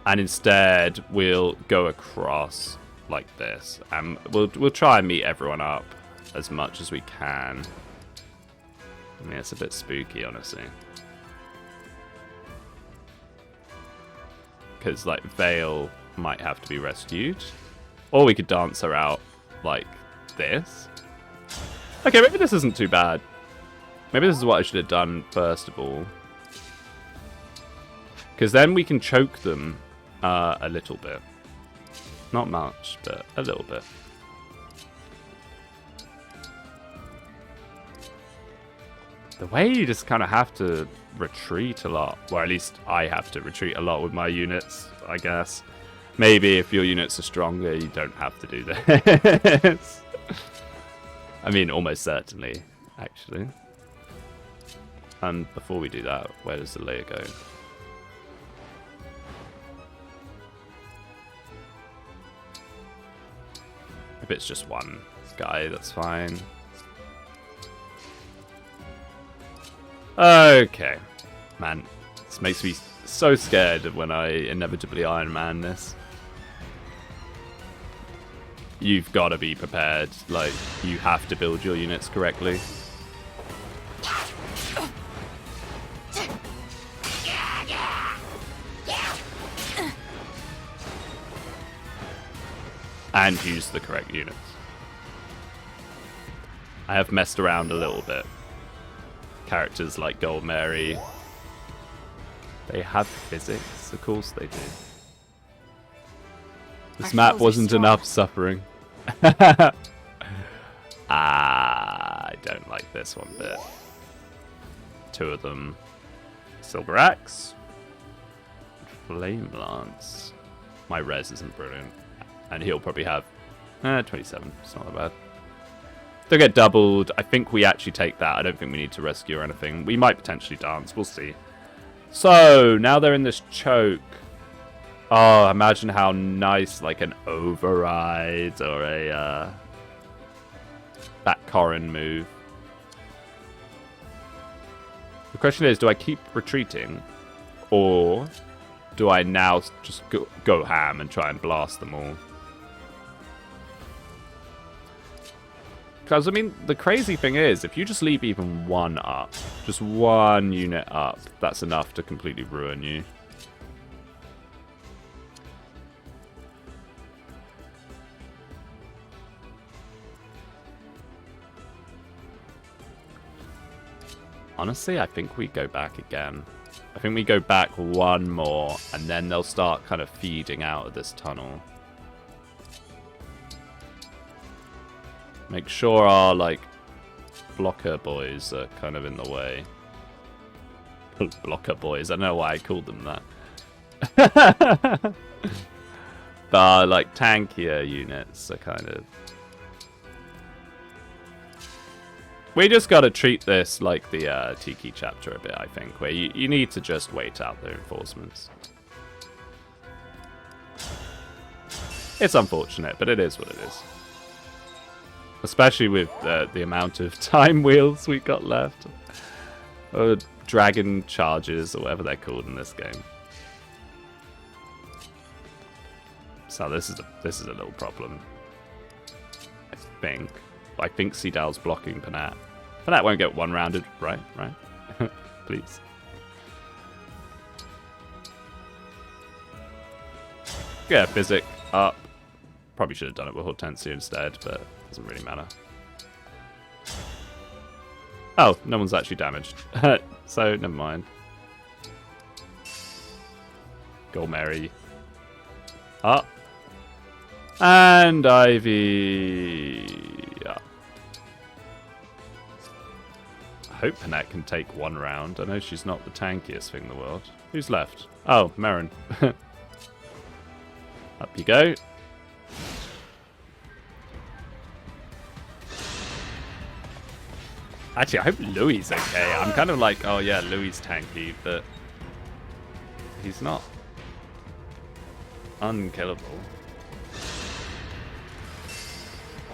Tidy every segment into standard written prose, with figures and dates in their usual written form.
And instead, we'll go across like this. And we'll try and meet everyone up as much as we can. I mean, it's a bit spooky, honestly. Because, like, Vale might have to be rescued. Or we could dance her out like this. Okay, maybe this isn't too bad. Maybe this is what I should have done first of all. Because then we can choke them a little bit. Not much, but a little bit. The way you just kind of have to retreat a lot. Well, at least I have to retreat a lot with my units, I guess. Maybe if your units are stronger, you don't have to do this. I mean, almost certainly, actually. And before we do that, where does the layer go? If it's just one guy, that's fine. Okay. Man, this makes me so scared when I inevitably Iron Man this. You've got to be prepared. Like, you have to build your units correctly. And use the correct units. I have messed around a little bit. Characters like Gold Mary, they have physics, of course they do. This map wasn't enough suffering. I don't like this one bit. Two of them. Silver Axe. Flame Lance. My res isn't brilliant. And he'll probably have 27. It's not that bad. They'll get doubled. I think we actually take that. I don't think we need to rescue or anything. We might potentially dance. We'll see. So, now they're in this choke. Oh, imagine how nice, like an override or a that Corrin move. The question is, do I keep retreating? Or do I now just go ham and try and blast them all? Because, I mean, the crazy thing is, if you just leave even one up, just one unit up, that's enough to completely ruin you. Honestly, I think we go back again. I think we go back one more, and then they'll start kind of feeding out of this tunnel. Make sure our, like, blocker boys are kind of in the way. Blocker boys, I don't know why I called them that. But, like, tankier units are kind of... We just gotta treat this like the Tiki chapter a bit, I think, where you need to just wait out the reinforcements. It's unfortunate, but it is what it is. Especially with the amount of time wheels we've got left. Or dragon charges, or whatever they're called in this game. So this is a little problem. I think Seedal's blocking Panat. Panat won't get one-rounded, right? Please. Yeah, Physic up. Probably should have done it with Hortensia instead, but it doesn't really matter. Oh, no one's actually damaged. So, never mind. Gold Mary. Up. And Ivy. Up. I hope Panat can take one round. I know she's not the tankiest thing in the world. Who's left? Oh, Merrin. Up you go. Actually, I hope Louis is okay. I'm kind of like, oh yeah, Louis is tanky, but he's not unkillable.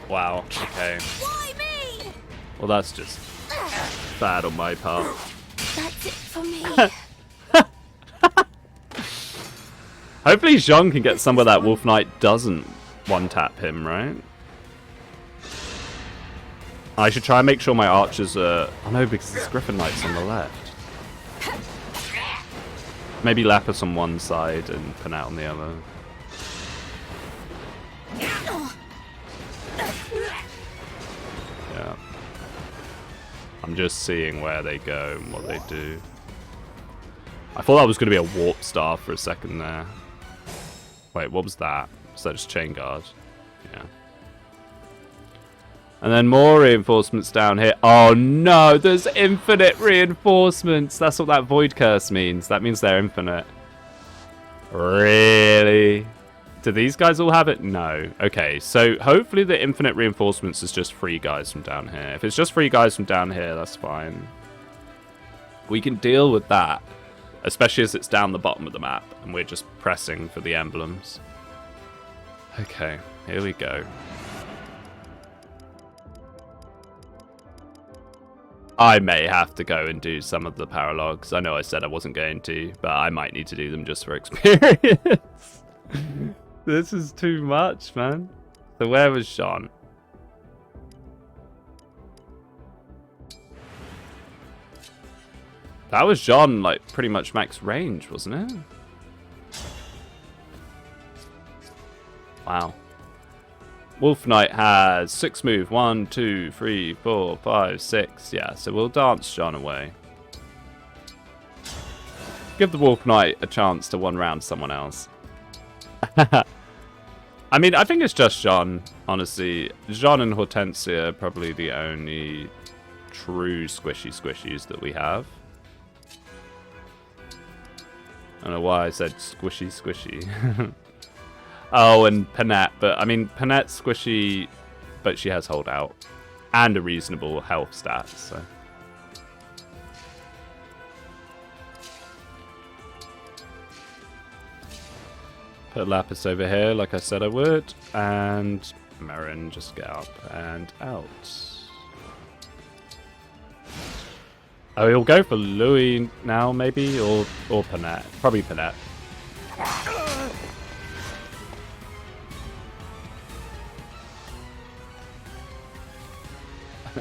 Wow, okay. Why me? Well, that's just bad on my part. That's it for me. Hopefully Jean can get somewhere that Wolf Knight doesn't one-tap him, right? I should try and make sure my archers are... Oh no, because there's Griffin Knights on the left. Maybe Lapis on one side and Panat on the other. Yeah. I'm just seeing where they go and what they do. I thought that was going to be a Warp Star for a second there. Wait, what was that? Was that just Chain Guard? Yeah. And then more reinforcements down here. Oh no, there's infinite reinforcements. That's what that Void Curse means. That means they're infinite. Really? Do these guys all have it? No. Okay, so hopefully the infinite reinforcements is just 3 guys from down here. If it's just 3 guys from down here, that's fine. We can deal with that. Especially as it's down the bottom of the map and we're just pressing for the emblems. Okay, here we go. I may have to go and do some of the paralogs. I know I said I wasn't going to, but I might need to do them just for experience. This is too much, man. So where was Sean? That was Jean, like, pretty much max range, wasn't it? Wow. Wolf Knight has 6 move. 1, 2, 3, 4, 5, 6. Yeah, so we'll dance Jean away. Give the Wolf Knight a chance to one-round someone else. I mean, I think it's just Jean, honestly. Jean and Hortensia are probably the only true squishies that we have. I don't know why I said squishy. Oh, and Panat, but I mean, Panat's squishy, but she has holdout. And a reasonable health stats, so. Put Lapis over here, like I said I would. And Marin, just get up and out. Oh, he'll go for Louis now, maybe? Or Panat. Probably Panat.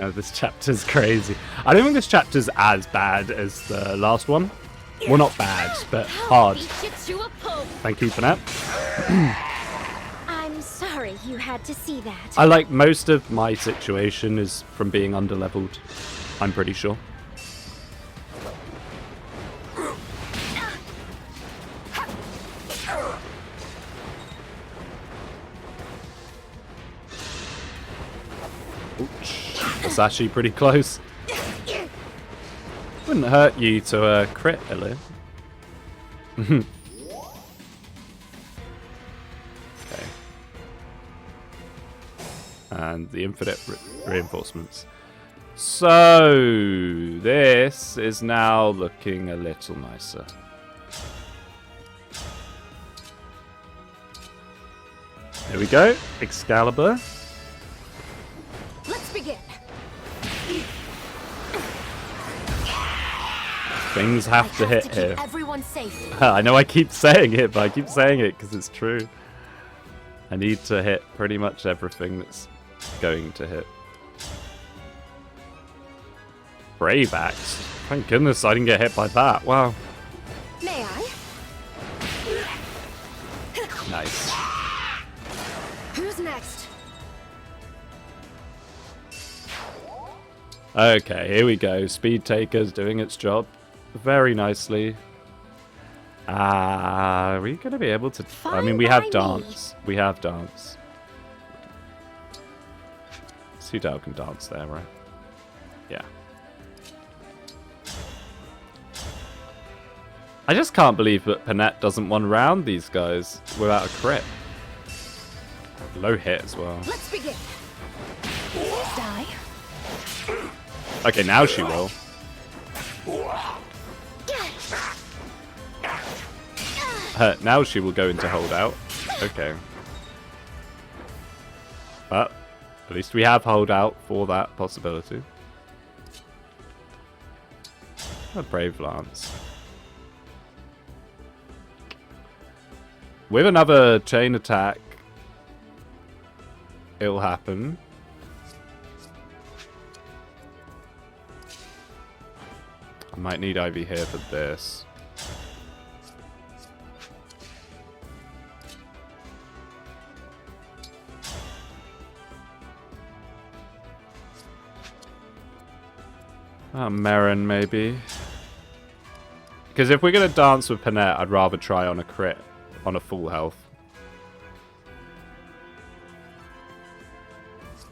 Oh, this chapter's crazy. I don't think this chapter's as bad as the last one. Well, not bad, but hard. Thank you, Panat. I'm sorry you had to see that. I like most of my situation is from being underleveled. I'm pretty sure. That's actually pretty close. Wouldn't hurt you to crit, Ilya. Okay. And the infinite reinforcements. So, this is now looking a little nicer. There we go. Excalibur. Let's begin. Things have to hit here. Everyone safe. I know I keep saying it, but I keep saying it because it's true. I need to hit pretty much everything that's going to hit. Brave Axe. Thank goodness I didn't get hit by that. Wow. May I? Nice. Who's next? Okay, here we go. Speed Taker's doing its job very nicely. Are we going to be able to... I mean, we have dance. We have dance. Sudal can dance there, right? Yeah. I just can't believe that Panat doesn't one-round these guys without a crit. Low hit as well. Let's begin. Die. Okay, now she will. Now she will go into holdout. Okay. But at least we have holdout for that possibility. A Brave Lance. With another chain attack, it'll happen. I might need Ivy here for this. Marin, maybe. Because if we're going to dance with Panette, I'd rather try on a crit on a full health.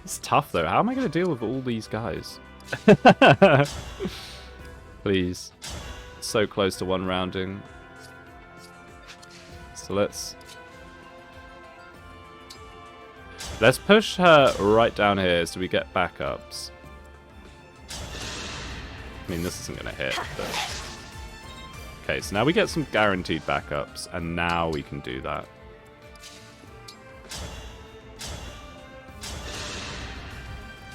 It's tough, though. How am I going to deal with all these guys? Please. So close to one rounding. So let's push her right down here so we get backups. I mean, this isn't going to hit, but... Okay, so now we get some guaranteed backups, and now we can do that.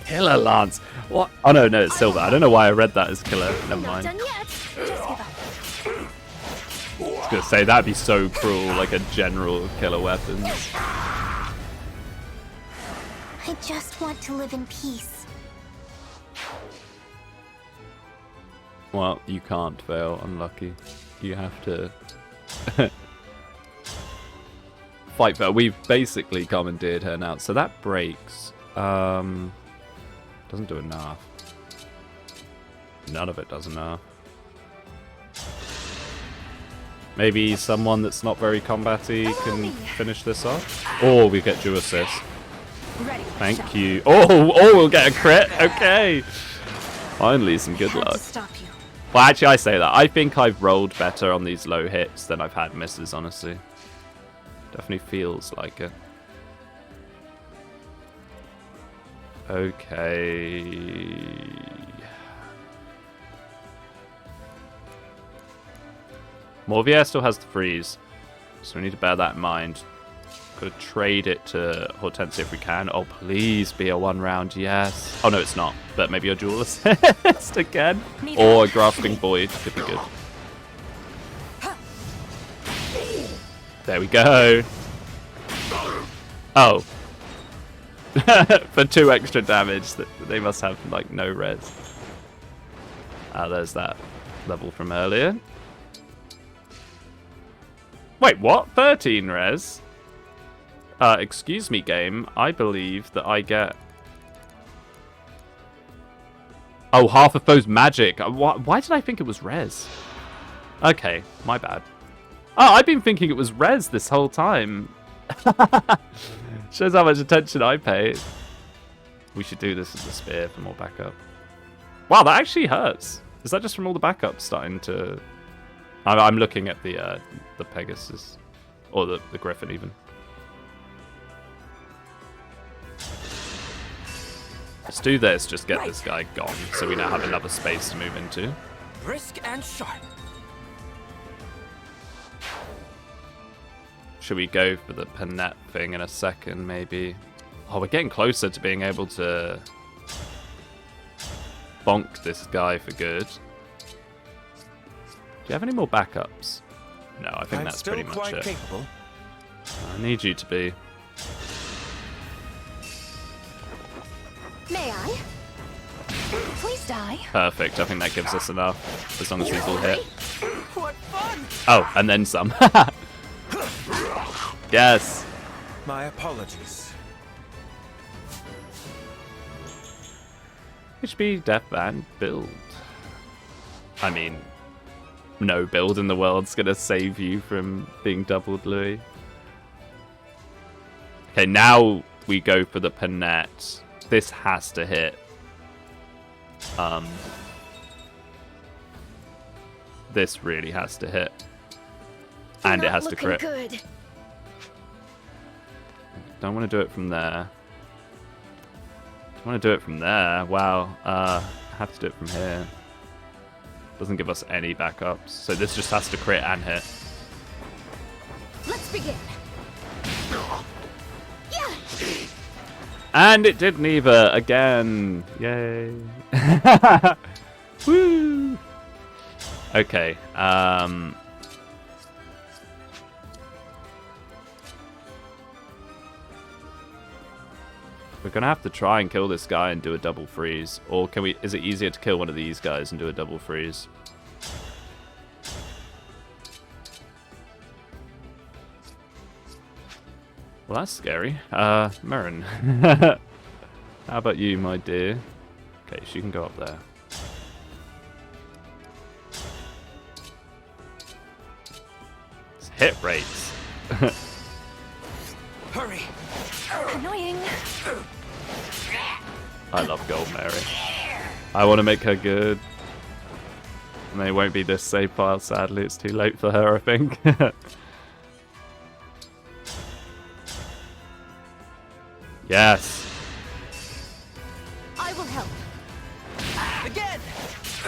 Killer Lance! What? Oh no, it's Silver. I don't know why I read that as Killer. Never mind. Not done yet. Just give up. I was going to say, that'd be so cruel, like a general killer weapons. I just want to live in peace. Well, you can't fail. Unlucky. You have to fight for her. We've basically commandeered her now. So that breaks. Doesn't do enough. None of it does enough. Maybe someone that's not very combat-y can finish this off. Or we get dual assist. Ready. Thank you. Oh, we'll get a crit. Okay. Finally, some good luck. Stop you. Well, actually, I say that. I think I've rolled better on these low hits than I've had misses, honestly. Definitely feels like it. Okay. Morvier still has the freeze, so we need to bear that in mind. Gotta trade it to Hortensia if we can. Oh, please be a one round, yes. Oh, no, it's not. But maybe a dual assist again. Or a grasping void could be good. There we go. Oh. For 2 extra damage, they must have, like, no res. Ah, there's that level from earlier. Wait, what? 13 res? Excuse me, game. I believe that I get... Oh, half of foe's magic. Why did I think it was res? Okay, my bad. Oh, I've been thinking it was res this whole time. Shows how much attention I pay. We should do this as a spear for more backup. Wow, that actually hurts. Is that just from all the backups starting to... I'm looking at the Pegasus. Or the Griffin, even. Let's do this, just get this guy gone, so we now have another space to move into. Brisk and sharp. Should we go for the Panette thing in a second, maybe? Oh, we're getting closer to being able to bonk this guy for good. Do you have any more backups? No, I think that's pretty much it. Capable. I need you to be. May I? Please die. Perfect, I think that gives us enough, as long as these all hit. What fun! Oh, and then some. Yes. My apologies. HP, death, and build. I mean, no build in the world's gonna save you from being doubled, Louis. Okay, now we go for the Panette. This has to hit. This really has to hit. And it has to crit. Good. Don't want to do it from there. Don't want to do it from there. Wow. I have to do it from here. Doesn't give us any backups. So this just has to crit and hit. Let's begin. Yeah. And it did neither again. Yay. Woo. Okay. We're gonna have to try and kill this guy and do a double freeze. Or can we? Is it easier to kill one of these guys and do a double freeze? Well, that's scary. Mirren. How about you, my dear? Okay, she can go up there. It's hit rates. Hurry! Annoying. I love Gold Mary. I want to make her good. And they won't be this save file, sadly. It's too late for her, I think. Yes. I will help. Again!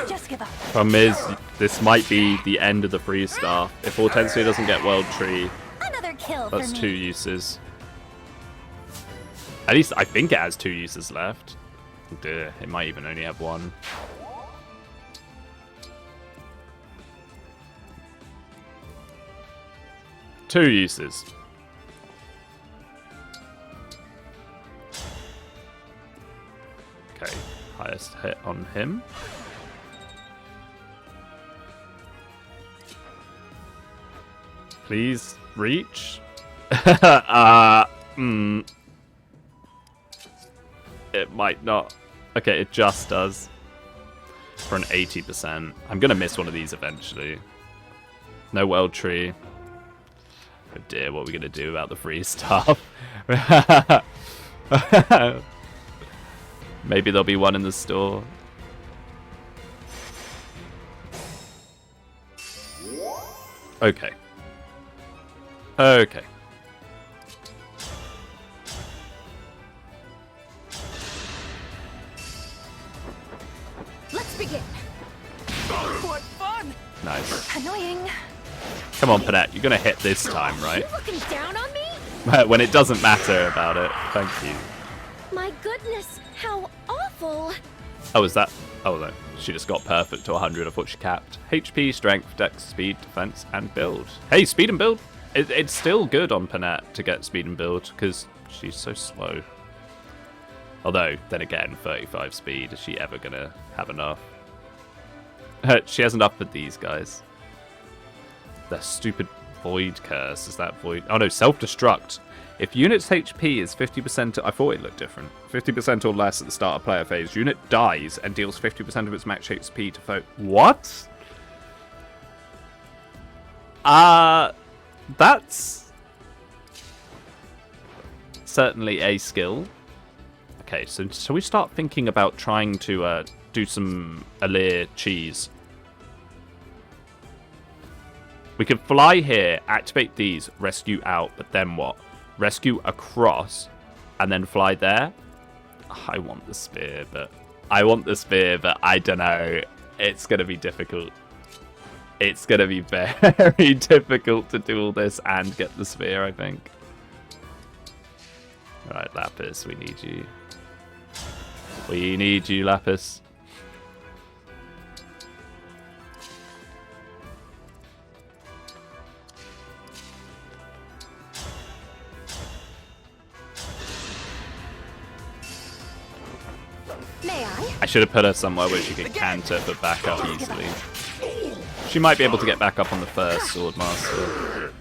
Just give up. Problem is, this might be the end of the freeze staff. If Hortensia doesn't get World Tree, Another kill that's for me. 2 uses. At least I think it has 2 uses left. Duh, it might even only have 1. Two uses. Okay, highest hit on him. Please reach. It might not. Okay, it just does. For an 80%. I'm gonna miss one of these eventually. No World Tree. Oh dear, what are we gonna do about the free stuff? Maybe there'll be one in the store. Okay. Okay. Let's begin. What fun! Nice. Annoying. Come on, Panette, you're gonna hit this time, right? You looking down on me? When it doesn't matter about it. Thank you. My goodness, how awful. Oh, is that? Oh, no. She just got perfect to 100. I thought she capped. HP, strength, dex, speed, defense, and build. Hey, speed and build. It's still good on Panette to get speed and build because she's so slow. Although, then again, 35 speed. Is she ever going to have enough? She has enough for these guys. The stupid void curse. Is that void? Oh, no, self-destruct. If unit's HP is 50%, I thought it looked different. 50% or less at the start of player phase, unit dies and deals 50% of its max HP to foe. What? That's certainly a skill. Okay, so we start thinking about trying to do some Alir cheese. We can fly here, activate these, rescue out, but then what? Rescue across, and then fly there? I want the spear, but I don't know. It's going to be difficult. It's going to be very difficult to do all this and get the spear, I think. Right, Lapis, we need you. We need you, Lapis. May I? I should have put her somewhere where she could canter but back up easily. She might be able to get back up on the first Swordmaster.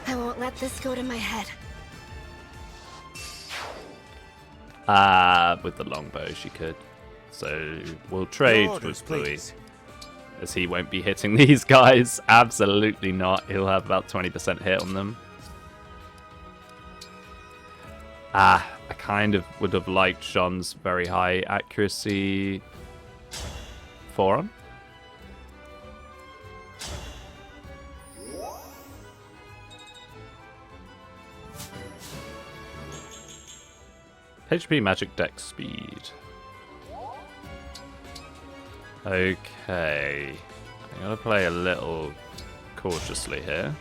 I won't let this go to my head. With the longbow she could. So we'll trade Orders, with Bluey. please. As he won't be hitting these guys. Absolutely not. He'll have about 20% hit on them. I kind of would have liked Jean's very high accuracy forearm. HP, magic, dex, speed. Okay. I'm gonna play a little cautiously here.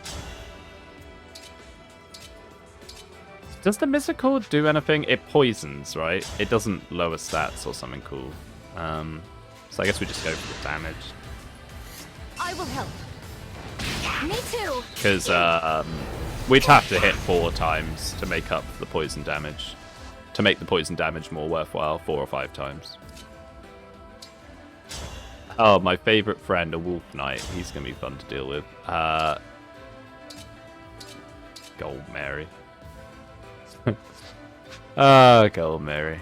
Does the Misericord do anything? It poisons, right? It doesn't lower stats or something cool. So I guess we just go for the damage. I will help. Me too. Because we'd have to hit 4 times to make up the poison damage. to make the poison damage more worthwhile 4 or 5 times. Oh, my favourite friend, a Wolf Knight. He's going to be fun to deal with. Gold Mary. Gold Mary.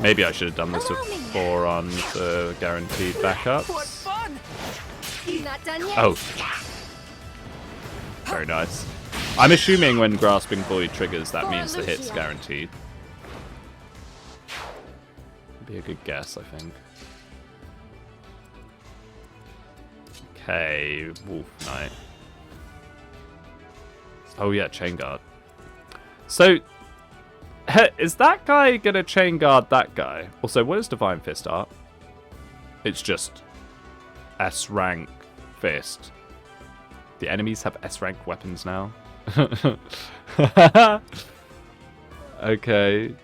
Maybe I should have done this with 4 on the guaranteed backups. What fun! Not done yet. Oh. Very nice. I'm assuming when Grasping Void triggers, that means the hit's guaranteed. Would be a good guess, I think. Okay, Wolf Knight. Oh yeah, Chain Guard. So, is that guy gonna Chain Guard that guy? Also, what is Divine Fist art? It's just S rank fist. The enemies have S rank weapons now. Okay.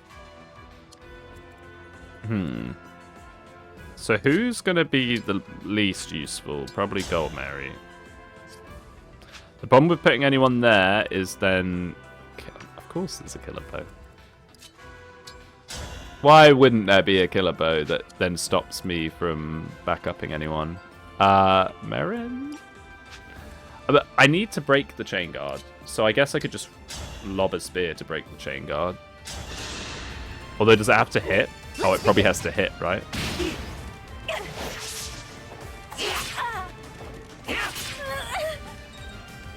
So who's gonna be the least useful? Probably Gold Mary. The problem with putting anyone there is then... Of course there's a killer bow. Why wouldn't there be a killer bow that then stops me from backupping anyone? Marin? But I need to break the Chain Guard, so I guess I could just lob a spear to break the Chain Guard. Although, does it have to hit? Oh, it probably has to hit, right?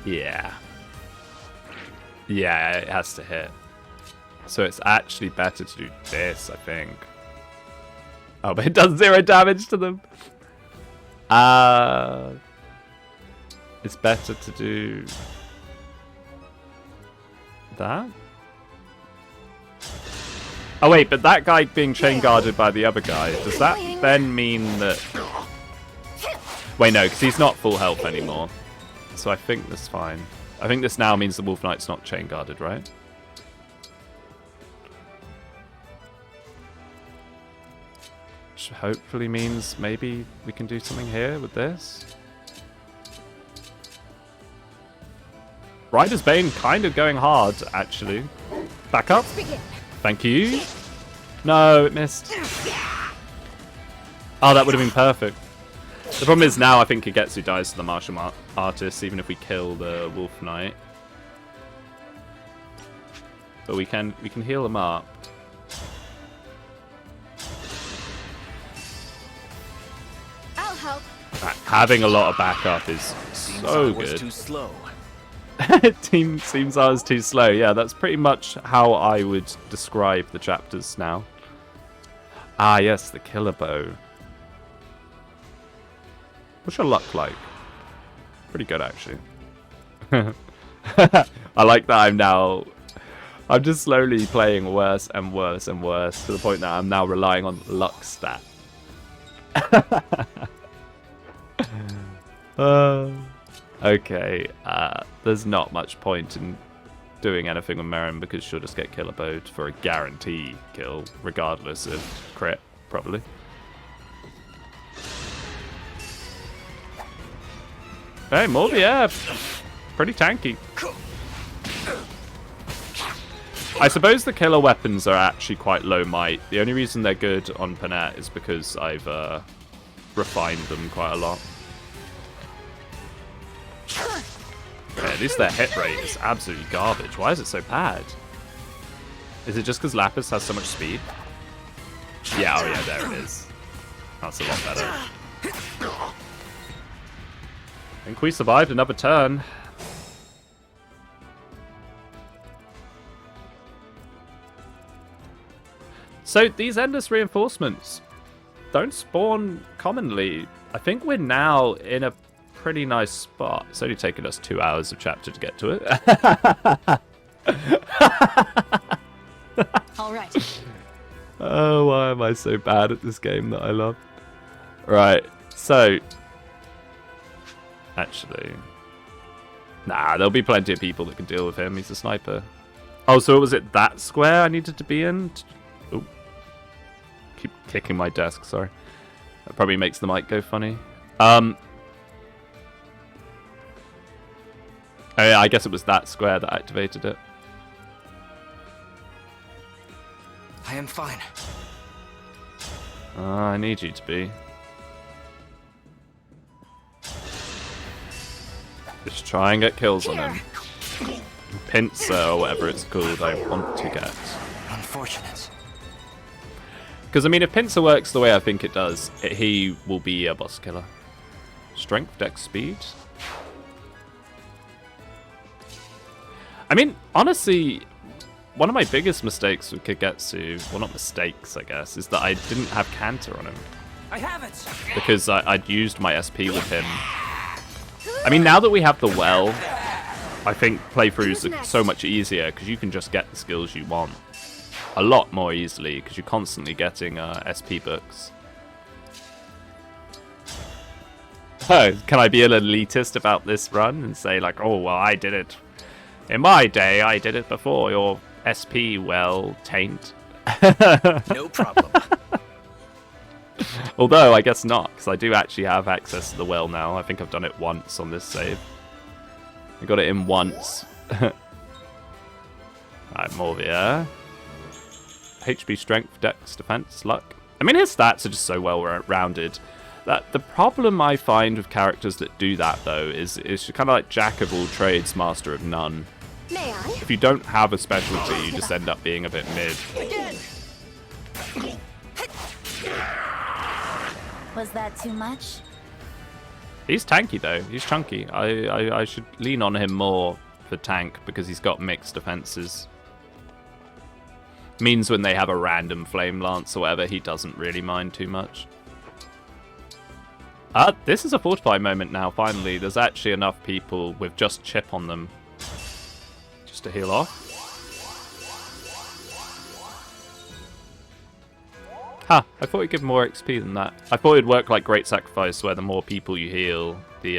Yeah. Yeah, it has to hit. So it's actually better to do this, I think. Oh, but it does 0 damage to them. It's better to do that. Oh wait, but that guy being chain guarded by the other guy, does that then mean that... Wait, no, because he's not full health anymore. So I think that's fine. I think this now means the Wolf Knight's not chain guarded, right? Which hopefully means maybe we can do something here with this. Rider's Bane kind of going hard, actually. Back up. Thank you. No, it missed. Oh, that would have been perfect. The problem is now I think Kagetsu dies to the martial artist, even if we kill the Wolf Knight. But we can heal him up. I'll help. Having a lot of backup is so good. Too slow. Team seems I was too slow. Yeah, that's pretty much how I would describe the chapters now. Ah, yes, the killer bow. What's your luck like? Pretty good, actually. I like that I'm just slowly playing worse and worse and worse to the point that I'm now relying on luck stat. Okay, there's not much point in doing anything with Marin because she'll just get killer bowed for a guarantee kill, regardless of crit, probably. Hey, Morbier, pretty tanky. I suppose the killer weapons are actually quite low might. The only reason they're good on Panette is because I've refined them quite a lot. Yeah, at least their hit rate is absolutely garbage. Why is it so bad? Is it just because Lapis has so much speed? Yeah, oh yeah, there it is. That's a lot better. I think we survived another turn. So these endless reinforcements don't spawn commonly. I think we're now in a pretty nice spot. It's only taken us 2 hours of chapter to get to it. All right. Oh, why am I so bad at this game that I love? Right, so... Actually... Nah, there'll be plenty of people that can deal with him. He's a sniper. Oh, so was it that square I needed to be in? Oh. Keep kicking my desk, sorry. That probably makes the mic go funny. Oh yeah, I guess it was that square that activated it. I am fine. I need you to be. Just try and get kills on him. Pincer, or whatever it's called, I want to get. Unfortunate. Because, I mean, if Pincer works the way I think it does, he will be a boss killer. Strength, dex, speed. I mean, honestly, one of my biggest mistakes with Kagetsu, well, not mistakes, I guess, is that I didn't have Canter on him. I have it. Because I'd used my SP with him. I mean, now that we have the well, I think playthroughs are so much easier because you can just get the skills you want a lot more easily because you're constantly getting SP books. Oh, can I be an elitist about this run and say like, oh, well, I did it. In my day, I did it before your SP well taint. No problem. Although, I guess not, because I do actually have access to the well now. I think I've done it once on this save. I got it in once. Alright, Morvia. HP, strength, dex, defense, luck. I mean, his stats are just so well rounded. That the problem I find with characters that do that, though, is kind of like jack of all trades, master of none. May I? If you don't have a specialty, you just end up being a bit mid. Again. Was that too much? He's tanky though. He's chunky. I should lean on him more for tank because he's got mixed defenses. Means when they have a random flame lance or whatever, he doesn't really mind too much. This is a fortify moment now, finally. There's actually enough people with just chip on them just to heal off. Ha! I thought it'd give more XP than that. I thought it'd work like Great Sacrifice, where the more people you heal, the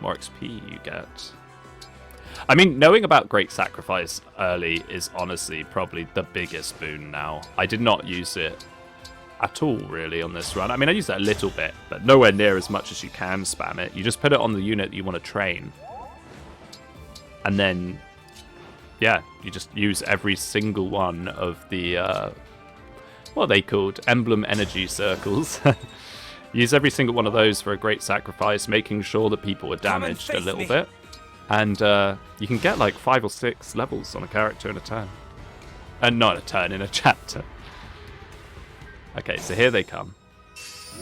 more XP you get. I mean, knowing about Great Sacrifice early is honestly probably the biggest boon now. I did not use it at all, really, on this run. I mean, I used it a little bit, but nowhere near as much as you can spam it. You just put it on the unit that you want to train. And then, yeah, you just use every single one of the... what are they called? Emblem energy circles. Use every single one of those for a Great Sacrifice, making sure that people are damaged a little bit. And you can get like 5 or 6 levels on a character in a turn. And not a turn, in a chapter. Okay, so here they come.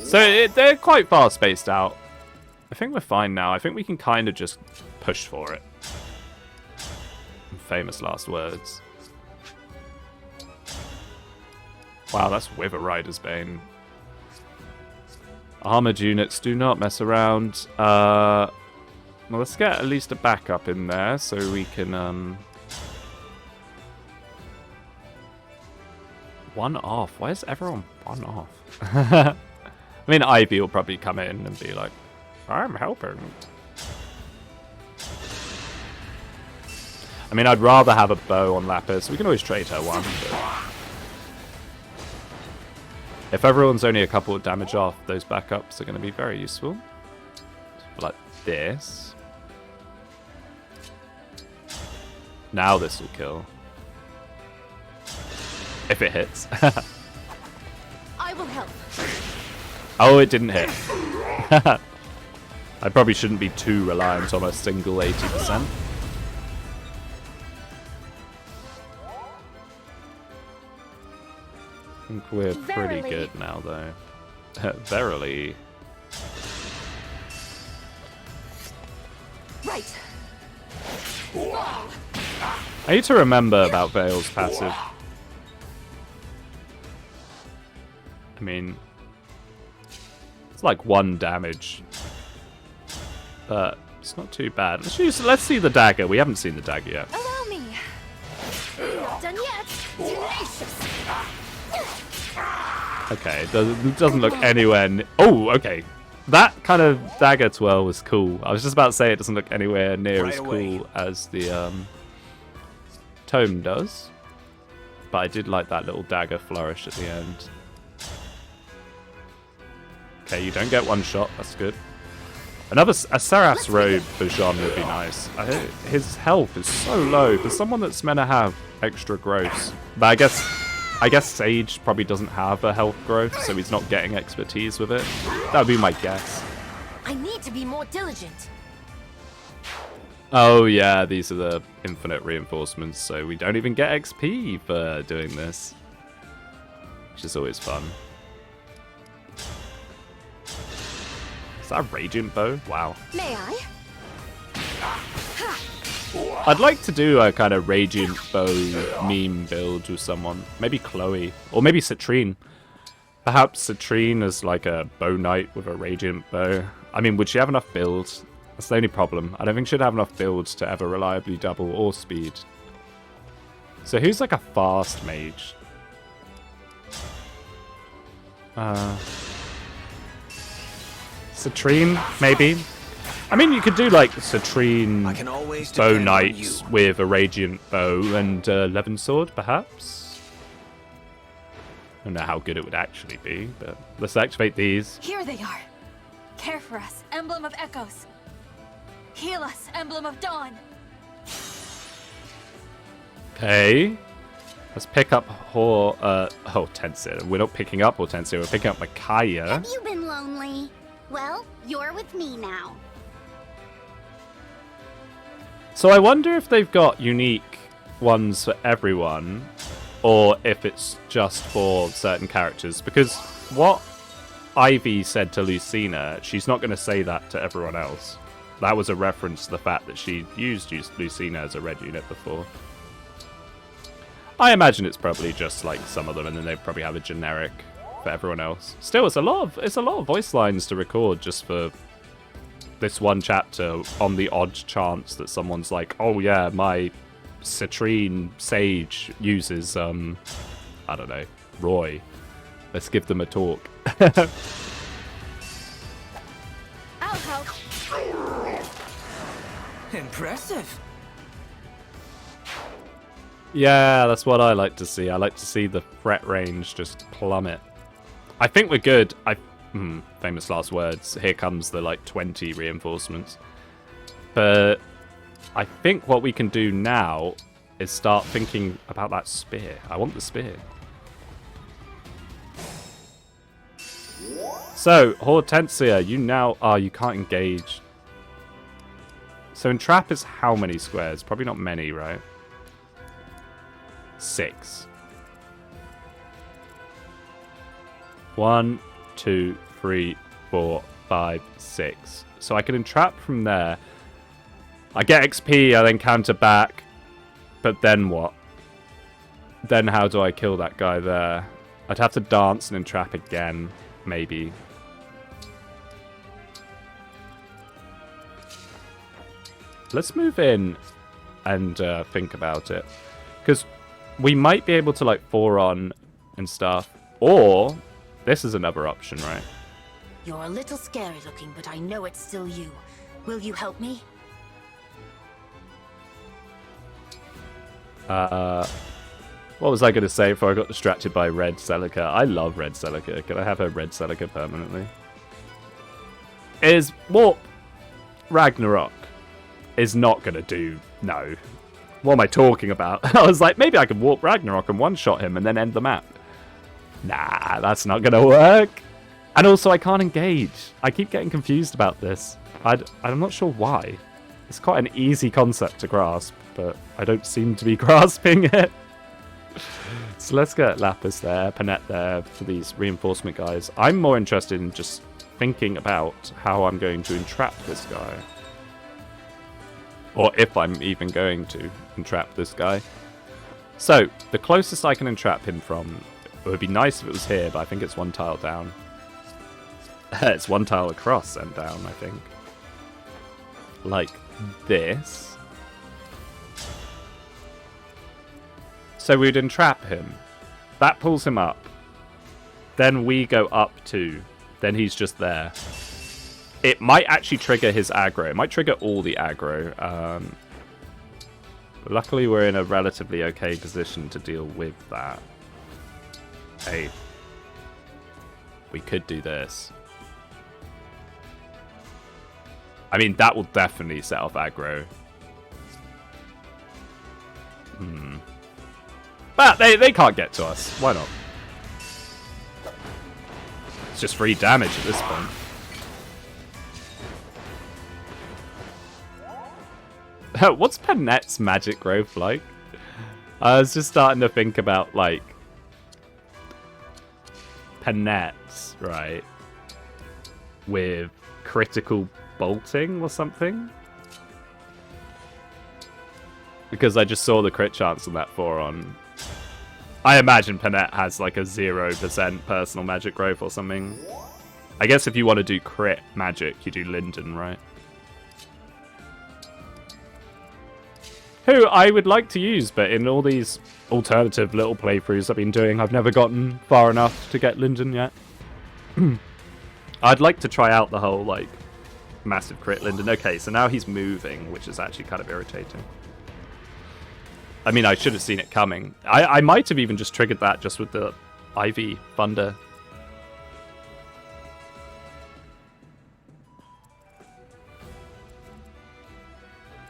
So they're quite far spaced out. I think we're fine now. I think we can kind of just push for it. Famous last words. Wow, that's Wither Rider's Bane. Armored units, do not mess around. Well, let's get at least a backup in there so we can... One off. Why is everyone one off? I mean, Ivy will probably come in and be like, I'm helping. I mean, I'd rather have a bow on Lapis. We can always trade her one, but... If everyone's only a couple of damage off, those backups are going to be very useful. Like this. Now this will kill. If it hits. I will help. Oh, it didn't hit. I probably shouldn't be too reliant on a single 80%. I think we're pretty good now, though. Verily. Right. I need to remember about Veil's passive. I mean, it's like 1 damage, but it's not too bad. Let's see the dagger. We haven't seen the dagger yet. Allow me. Not done yet. Tenacious. Okay, it doesn't look anywhere... Oh, okay. That kind of dagger twirl was cool. I was just about to say it doesn't look anywhere near as cool as the tome does. But I did like that little dagger flourish at the end. Okay, you don't get one shot. That's good. A Saras robe for Jean would be nice. His health is so low for someone that's meant to have extra growths. But I guess Sage probably doesn't have a health growth, so he's not getting expertise with it. That would be my guess. I need to be more diligent. Oh yeah, these are the infinite reinforcements, so we don't even get XP for doing this. Which is always fun. Is that a Radiant Bow? Wow. May I? I'd like to do a kind of Radiant Bow meme build with someone. Maybe Chloe. Or maybe Citrine. Perhaps Citrine as like a bow knight with a Radiant Bow. I mean, would she have enough builds? That's the only problem. I don't think she'd have enough builds to ever reliably double or speed. So who's like a fast mage? Citrine, maybe? I mean, you could do like Citrine bow knights with a Radiant Bow and Levin Sword, perhaps? I don't know how good it would actually be, but let's activate these. Here they are. Care for us, Emblem of Echoes. Heal us, Emblem of Dawn. Okay. Let's pick up Hortensia. We're not picking up Hortensia, we're picking up Micaiah. Have you been lonely? Well, you're with me now. So I wonder if they've got unique ones for everyone, or if it's just for certain characters. Because what Ivy said to Lucina, she's not going to say that to everyone else. That was a reference to the fact that she used Lucina as a red unit before. I imagine it's probably just like some of them, and then they probably have a generic for everyone else. Still, it's a lot of voice lines to record just for this one chapter, on the odd chance that someone's like, oh yeah, my Citrine Sage uses I don't know, Roy. Let's give them a talk. I'll help. Impressive. Yeah, that's what I like to see. I like to see the threat range just plummet. I think we're good. Famous last words. Here comes the like 20 reinforcements. But I think what we can do now is start thinking about that spear. I want the spear. So, Hortensia, you now... you can't engage. So entrap is how many squares? Probably not many, right? 6. 1, 2, 3, 4, 5, 6. So I can entrap from there. I get XP, I then counter back. But then what? Then how do I kill that guy there? I'd have to dance and entrap again, maybe. Let's move in and think about it. Because we might be able to like 4-on and stuff. Or, this is another option, right? You're a little scary looking, but I know it's still you. Will you help me? What was I going to say before I got distracted by Red Celica? I love Red Celica. Can I have a Red Celica permanently? Is Warp Ragnarok is not going to do... No. What am I talking about? I was like, maybe I could Warp Ragnarok and one-shot him and then end the map. Nah, that's not going to work. And also, I can't engage. I keep getting confused about this. I'm not sure why. It's quite an easy concept to grasp, but I don't seem to be grasping it. So let's get Lapis there, Panette there for these reinforcement guys. I'm more interested in just thinking about how I'm going to entrap this guy. Or if I'm even going to entrap this guy. So, the closest I can entrap him from, it would be nice if it was here, but I think it's one tile down. It's one tile across and down, I think. Like this. So we'd entrap him. That pulls him up. Then we go up 2. Then he's just there. It might actually trigger his aggro. It might trigger all the aggro. Luckily, we're in a relatively okay position to deal with that. Hey. We could do this. I mean, that will definitely set off aggro. But they can't get to us. Why not? It's just free damage at this point. What's Panette's magic growth like? I was just starting to think about, like, Panette's, right? With critical bolting or something? Because I just saw the crit chance on that 4-on. I imagine Panette has like a 0% personal magic growth or something. I guess if you want to do crit magic, you do Linden, right? Who I would like to use, but in all these alternative little playthroughs I've been doing, I've never gotten far enough to get Linden yet. I'd like to try out the whole, like, massive crit Linden. Okay, so now he's moving, which is actually kind of irritating. I mean, I should have seen it coming. I might have even just triggered that just with the Ivy Thunder.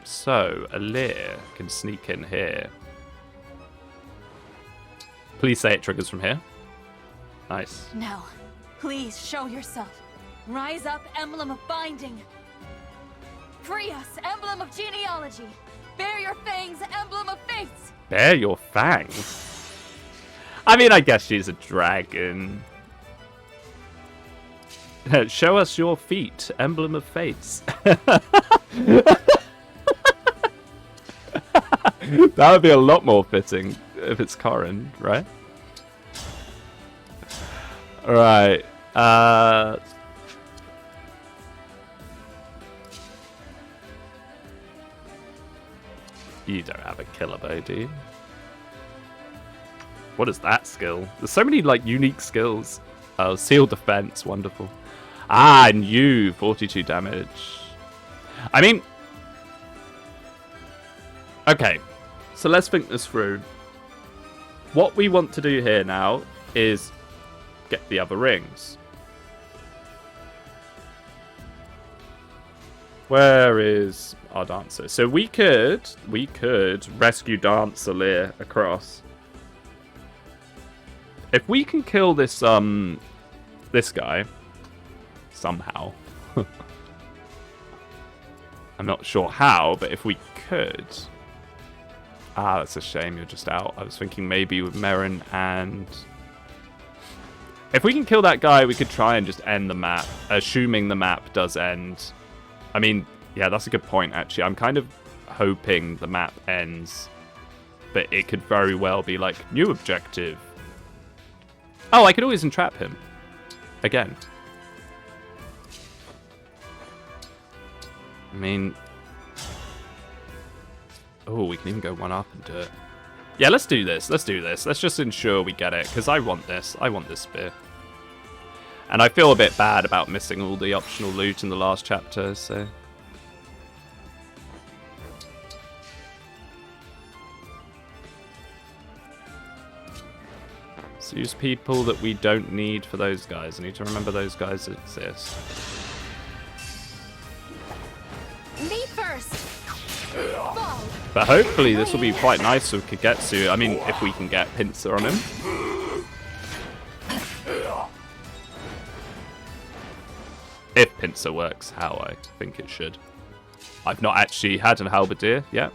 So, Alir can sneak in here. Please say it triggers from here. Nice. No. Please show yourself. Rise up, Emblem of Binding. Free us, Emblem of Genealogy. Bear your fangs, Emblem of Fates. Bear your fangs? I mean, I guess she's a dragon. Show us your feet, Emblem of Fates. That would be a lot more fitting if it's Corrin, right? Alright. You don't have a killer bow, do you? What is that skill? There's so many, like, unique skills. Oh, seal defense, wonderful. Ah, and you, 42 damage. I mean... Okay, so let's think this through. What we want to do here now is get the other rings. Where is our dancer? So we could rescue Dancer Lear across. If we can kill this this guy somehow. I'm not sure how, but if we could. Ah, that's a shame you're just out. I was thinking maybe with Merrin and... If we can kill that guy, we could try and just end the map, assuming the map does end. I mean, yeah, that's a good point, actually. I'm kind of hoping the map ends, but it could very well be like, new objective. Oh, I could always entrap him. Again. I mean... Oh, we can even go one up and do it. Yeah, let's do this. Let's do this. Let's just ensure we get it, because I want this. I want this spear. And I feel a bit bad about missing all the optional loot in the last chapter, so... Let's use people that we don't need for those guys. I need to remember those guys exist. Me first. Fall. But hopefully this will be quite nice with Kagetsu. I mean, if we can get Pincer on him. If Pincer works how I think it should. I've not actually had an Halberdier yet.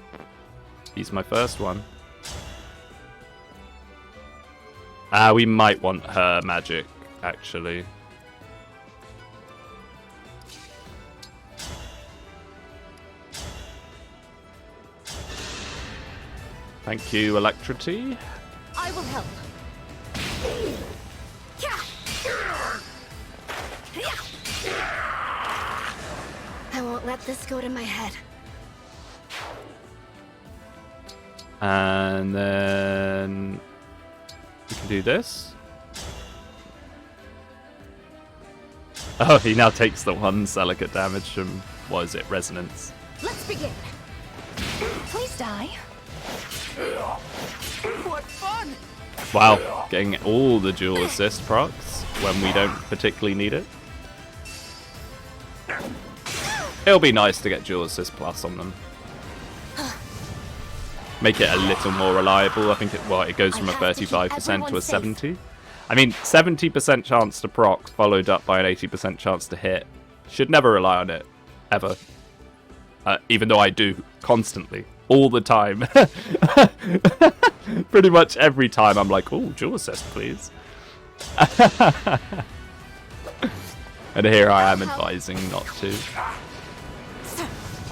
He's my first one. We might want her magic, actually. Thank you, Electrity. I will help. I won't let this go to my head. And then we can do this. Oh, he now takes the 1 Delicate damage from, what is it, Resonance. Let's begin. Please die. What fun! Wow, getting all the dual assist procs when we don't particularly need it. It'll be nice to get dual assist plus on them. Make it a little more reliable. I think it goes from a 35% to a 70. I mean, 70% chance to proc followed up by an 80% chance to hit. Should never rely on it, ever. Even though I do constantly, all the time. Pretty much every time I'm like, oh, dual assist, please. And here I am advising not to.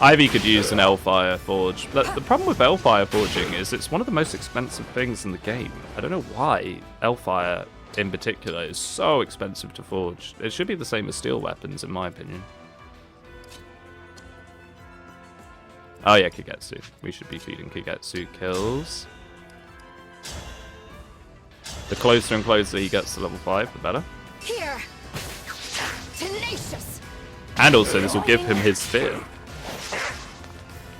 Ivy could use an Hellfire Forge. The problem with Hellfire Forging is it's one of the most expensive things in the game. I don't know why Hellfire in particular is so expensive to forge. It should be the same as steel weapons in my opinion. Oh yeah, Kagetsu. We should be feeding Kagetsu kills. The closer and closer he gets to level 5, the better. Here. Tenacious. And also this will give him his spear.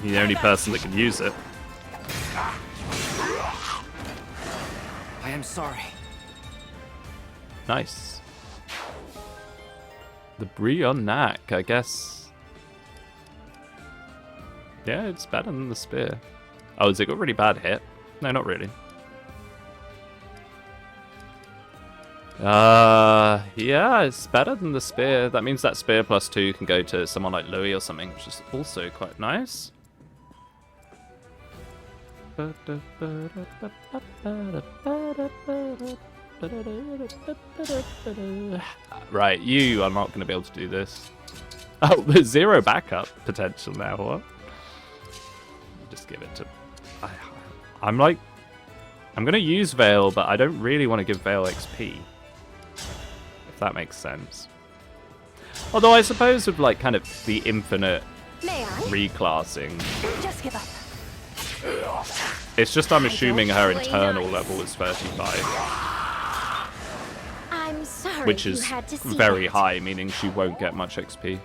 He's the only person that can use it. I am sorry. Nice. The Brionac, I guess. Yeah, it's better than the spear. Oh, has it got really bad hit? No, not really. Yeah, it's better than the spear. That means that spear +2 can go to someone like Louis or something, which is also quite nice. Right, you are not going to be able to do this. Oh, there's 0 backup potential now, what? Just give it to... I'm like... I'm going to use Veil, but I don't really want to give Veil XP. If that makes sense. Although I suppose with like kind of the infinite reclassing... Just give up. It's just I'm assuming her internal level is 35. I'm sorry Which is very high, meaning she won't get much XP.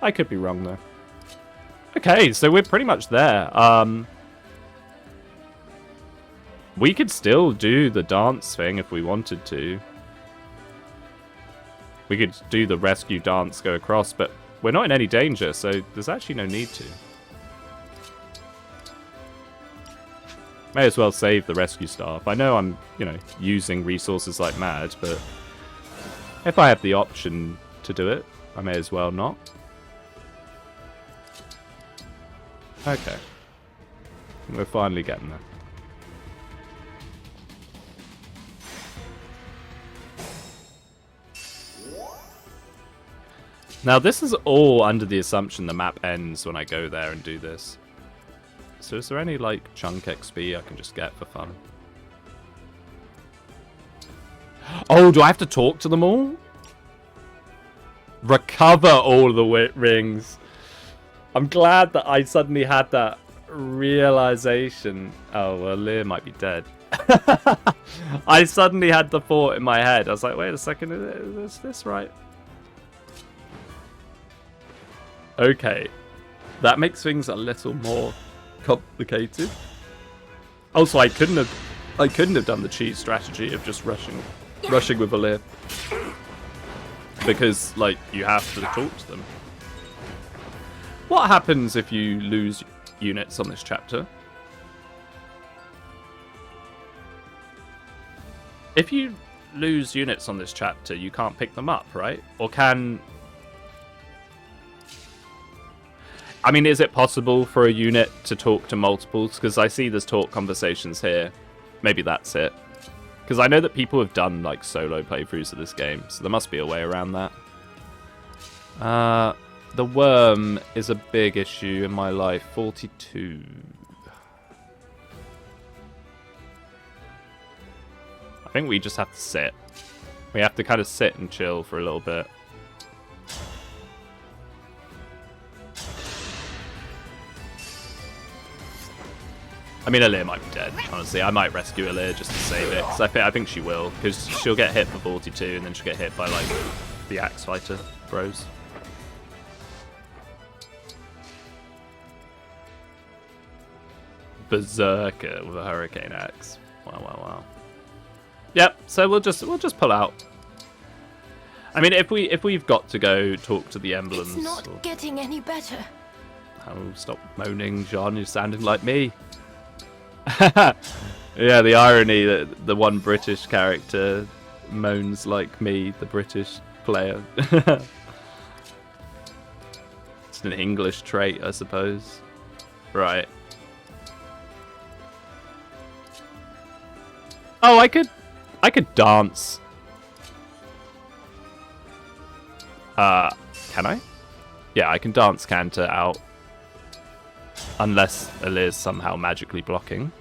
I could be wrong though. Okay, so we're pretty much there. We could still do the dance thing if we wanted to. We could do the rescue dance, go across, but we're not in any danger, so there's actually no need to. May as well save the rescue staff. I know I'm, using resources like mad, but if I have the option to do it, I may as well not. Okay. We're finally getting there. Now, this is all under the assumption the map ends when I go there and do this. So is there any, like, chunk XP I can just get for fun? Oh, do I have to talk to them all? Recover all the rings. I'm glad that I suddenly had that realization. Oh, well, Lear might be dead. I suddenly had the thought in my head. I was like, wait a second, is this right? Okay. That makes things a little more complicated. Also, I couldn't have done the cheat strategy of just rushing with a Lear. Because, like, you have to talk to them. What happens if you lose units on this chapter? If you lose units on this chapter, you can't pick them up, right? Or can... I mean, is it possible for a unit to talk to multiples? Because I see there's talk conversations here. Maybe that's it. Because I know that people have done, like, solo playthroughs of this game, so there must be a way around that. The worm is a big issue in my life. 42. I think we just have to sit. We have to kind of sit and chill for a little bit. I mean, Alir might be dead, honestly. I might rescue Alir just to save it. Because I think she will. Because she'll get hit for 42 and then she'll get hit by, like, the Axe Fighter bros. Berserker with a Hurricane Axe. Wow, wow, wow. Yep, so we'll just pull out. I mean, if we've got to go talk to the emblems, It's not getting any better. oh, stop moaning, John. You're sounding like me. Yeah, the irony that the one British character moans like me, the British player. It's an English trait, I suppose. Right. Oh, I could dance. Can I? Yeah, I can dance Canter out. Unless Alir's somehow magically blocking.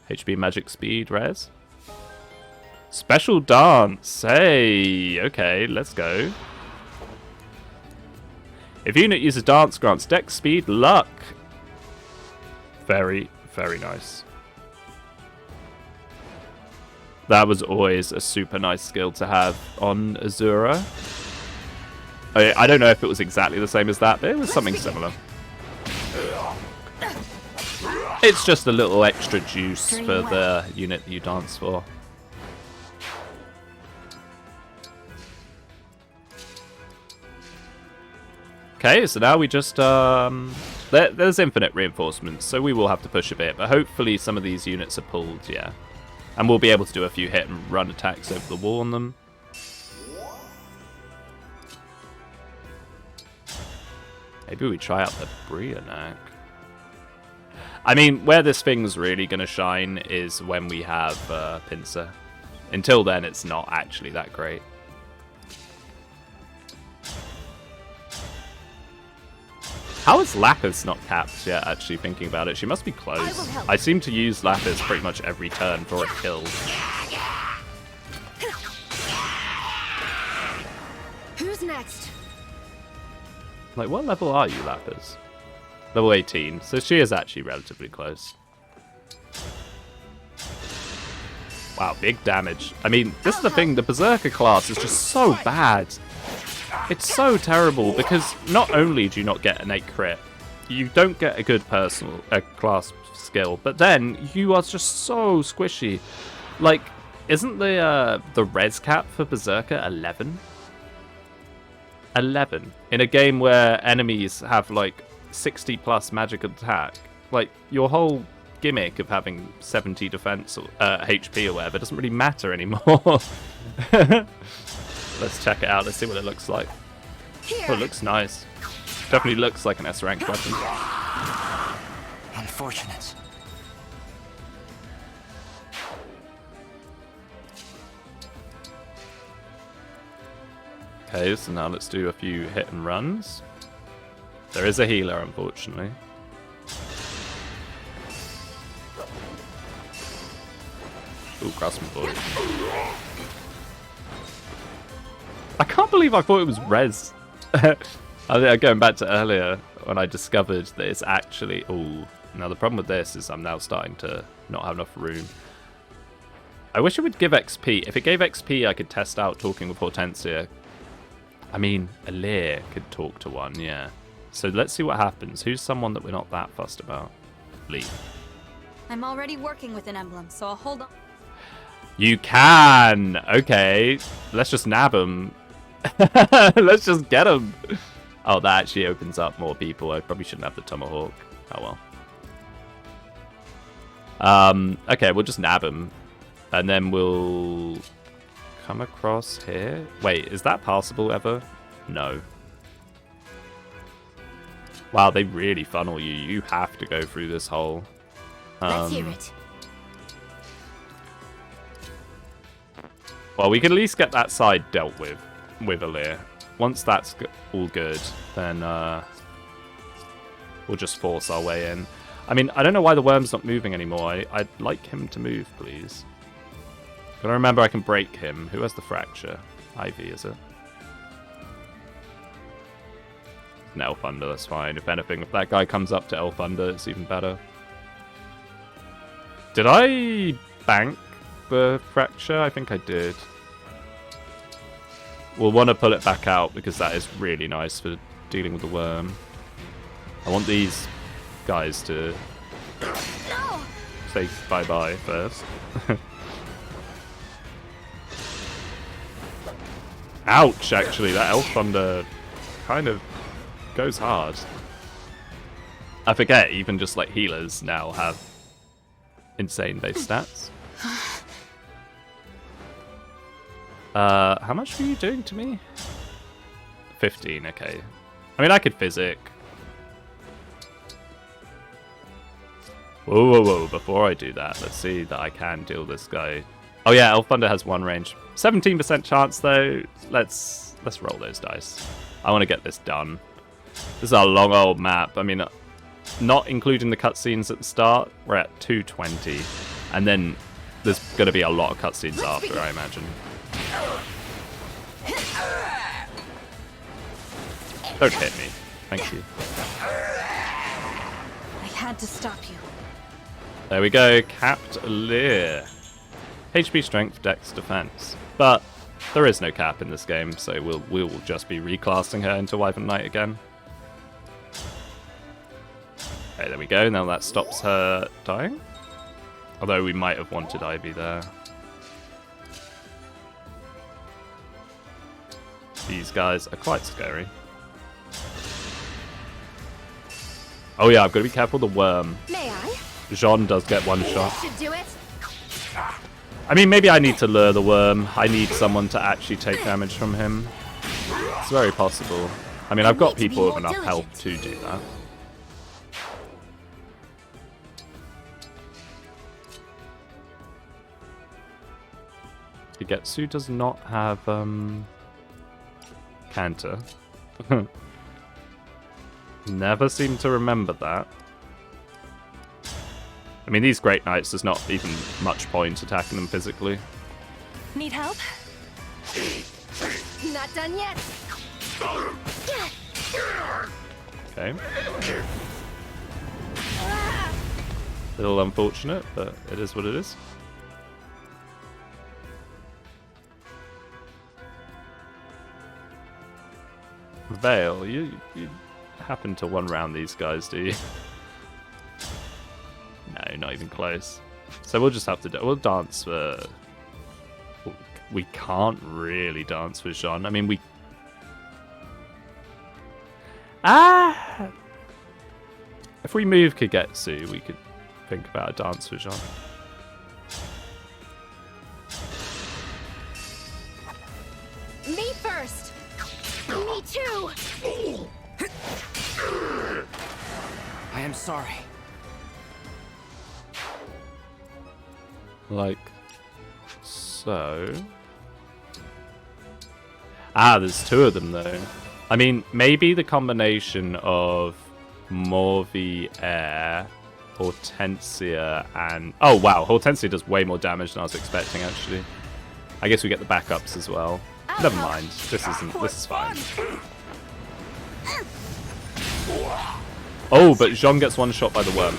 HP magic speed, res. Special dance. Hey, okay, let's go. If unit uses dance, grants dex, speed, luck. Very, very nice. That was always a super nice skill to have on Azura. I don't know if it was exactly the same as that, but it was something similar. It's just a little extra juice for the unit that you dance for. Okay, so now we just... there's infinite reinforcements, so we will have to push a bit, but hopefully some of these units are pulled, yeah. And we'll be able to do a few hit and run attacks over the wall on them. Maybe we try out the Brianak. I mean, where this thing's really going to shine is when we have Pincer. Until then, it's not actually that great. How is Lapis not capped yet, actually, thinking about it? She must be close. I seem to use Lapis pretty much every turn for a kill. Who's next? Like, what level are you, Lapis? Level 18, so she is actually relatively close. Wow, big damage. I mean, this is the thing, the Berserker class is just so bad. It's so terrible, because not only do you not get innate crit, you don't get a good personal class skill, but then you are just so squishy. Like, isn't the res cap for Berserker 11? 11. In a game where enemies have, like, 60 plus magic attack. Like, your whole gimmick of having 70 defense or HP or whatever doesn't really matter anymore. Let's check it out. Let's see what it looks like. Oh, it looks nice. Definitely looks like an S rank weapon. Unfortunate. Okay, so now let's do a few hit and runs. There is a healer, unfortunately. Ooh, Craftsman Boy. I can't believe I thought it was res. Going back to earlier when I discovered that it's actually... Ooh. Now the problem with this is I'm now starting to not have enough room. I wish it would give XP. If it gave XP, I could test out talking with Hortensia. I mean, Alir could talk to one, yeah. So let's see what happens. Who's someone that we're not that fussed about? Lee. I'm already working with an emblem, so I'll hold on. You can! Okay. Let's just nab him. Let's just get him. Oh, that actually opens up more people. I probably shouldn't have the Tomahawk. Oh well. Okay, we'll just nab him. And then we'll come across here. Wait, is that passable ever? No. Wow, they really funnel you. You have to go through this hole. Let's hear it. Well, we can at least get that side dealt with Alir. Once that's all good, then we'll just force our way in. I mean, I don't know why the worm's not moving anymore. I'd like him to move, please. But I remember I can break him. Who has the fracture? Ivy, is it? An Elf Thunder, that's fine. If anything, if that guy comes up to Elf Thunder, it's even better. Did I bank the fracture? I think I did. We'll want to pull it back out because that is really nice for dealing with the worm. I want these guys to say bye-bye first. Ouch, actually, that Elf Thunder kind of goes hard. I forget, even just like healers now have insane base stats. How much were you doing to me? 15, okay. I mean, I could physic. Whoa, whoa, whoa, before I do that, let's see that I can deal this guy. Oh yeah, Elf Thunder has 1 range. 17% chance though. Let's roll those dice. I want to get this done. This is a long old map. I mean, not including the cutscenes at the start, we're at 220. And then there's going to be a lot of cutscenes after, I imagine. Don't hit me. Thank you. I had to stop you. There we go. Capped Lear. HP strength, dex defense. But there is no cap in this game, so we'll just be reclassing her into Wyvern Knight again. Okay, there we go. Now that stops her dying. Although we might have wanted Ivy there. These guys are quite scary. Oh yeah, I've got to be careful of the worm. May I? Jean does get 1 shot. Should do it. I mean, maybe I need to lure the worm. I need someone to actually take damage from him. It's very possible. I mean, I've got people with enough health to do that. Higetsu does not have, Canter. Never seem to remember that. I mean, these Great Knights, there's not even much point attacking them physically. Need help? Not done yet. Okay. Little unfortunate, but it is what it is. Vale, you happen to one round these guys, do you? No, not even close. So we'll just have to we'll dance for... We can't really dance with Jean. I mean, we... If we move Kagetsu, we could think about a dance with Jean. Me first. Me too. I am sorry. Like so. There's 2 of them though. I mean, maybe the combination of Morvier, Hortensia, and... Oh wow, Hortensia does way more damage than I was expecting actually. I guess we get the backups as well. Never mind. This is fine. Oh, but Jean gets 1 shot by the worm.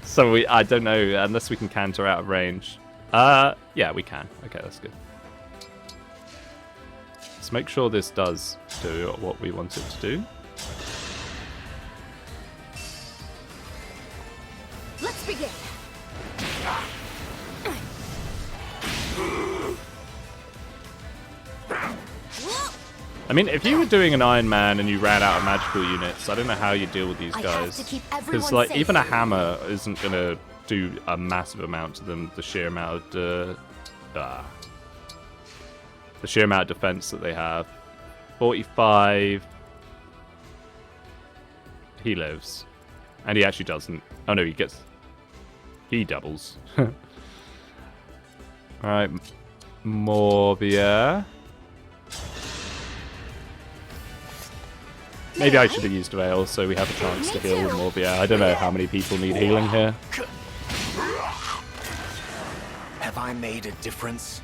So I don't know, unless we can counter out of range. Yeah, we can. Okay, that's good. Let's make sure this does do what we want it to do. Let's begin. I mean, if you were doing an Iron Man and you ran out of magical units, I don't know how you deal with these guys. Because, like, even a hammer isn't going to do a massive amount to them, the sheer amount of... the sheer amount of defense that they have. 45... He lives. And he actually doesn't. Oh, no, he gets... He doubles. Alright. Morbier. Maybe I should have used Veil so we have a chance to heal with Morbier. I don't know how many people need healing here. Have I made a difference?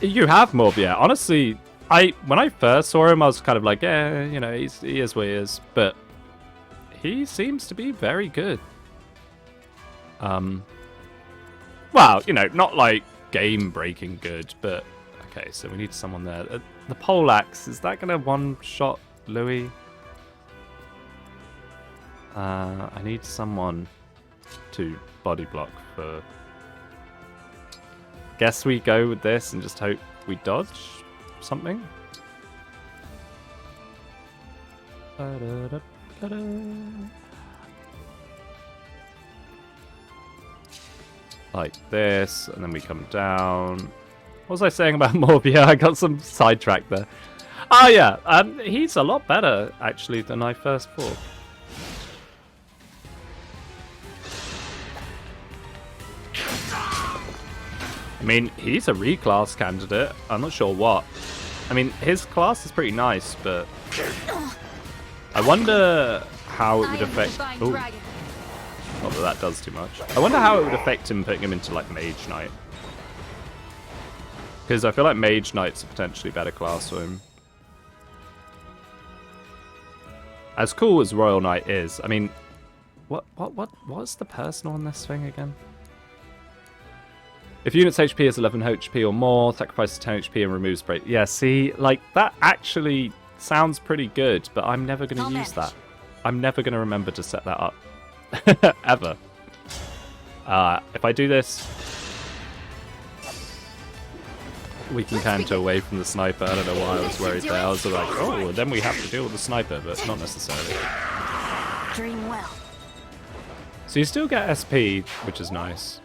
You have Morbier. Honestly, when I first saw him, I was kind of like, yeah, you know, he is what he is. But he seems to be very good. Well, you know, not like game-breaking good, but okay. So we need someone there. The poleaxe, is that gonna one-shot Louis? I need someone to body block for... Guess we go with this and just hope we dodge something? Like this, and then we come down. What was I saying about Morbia? I got some sidetracked there. Oh yeah, he's a lot better actually than I first thought. I mean, he's a reclass candidate. I'm not sure what. I mean, his class is pretty nice, but I wonder how it would affect. Oh, not that that does too much. I wonder how it would affect him putting him into like Mage Knight, because I feel like Mage Knight's a potentially better class for him. As cool as Royal Knight is, I mean, what's the personal on this thing again? If unit's HP is 11 HP or more, sacrifices 10 HP and removes break. Yeah, see, like, that actually sounds pretty good, but I'm never going to use that. I'm never going to remember to set that up. Ever. If I do this, we can canter away from the sniper. I don't know why I was worried there. I was like, oh, then we have to deal with the sniper, but not necessarily. Dream well. So you still get SP, which is nice.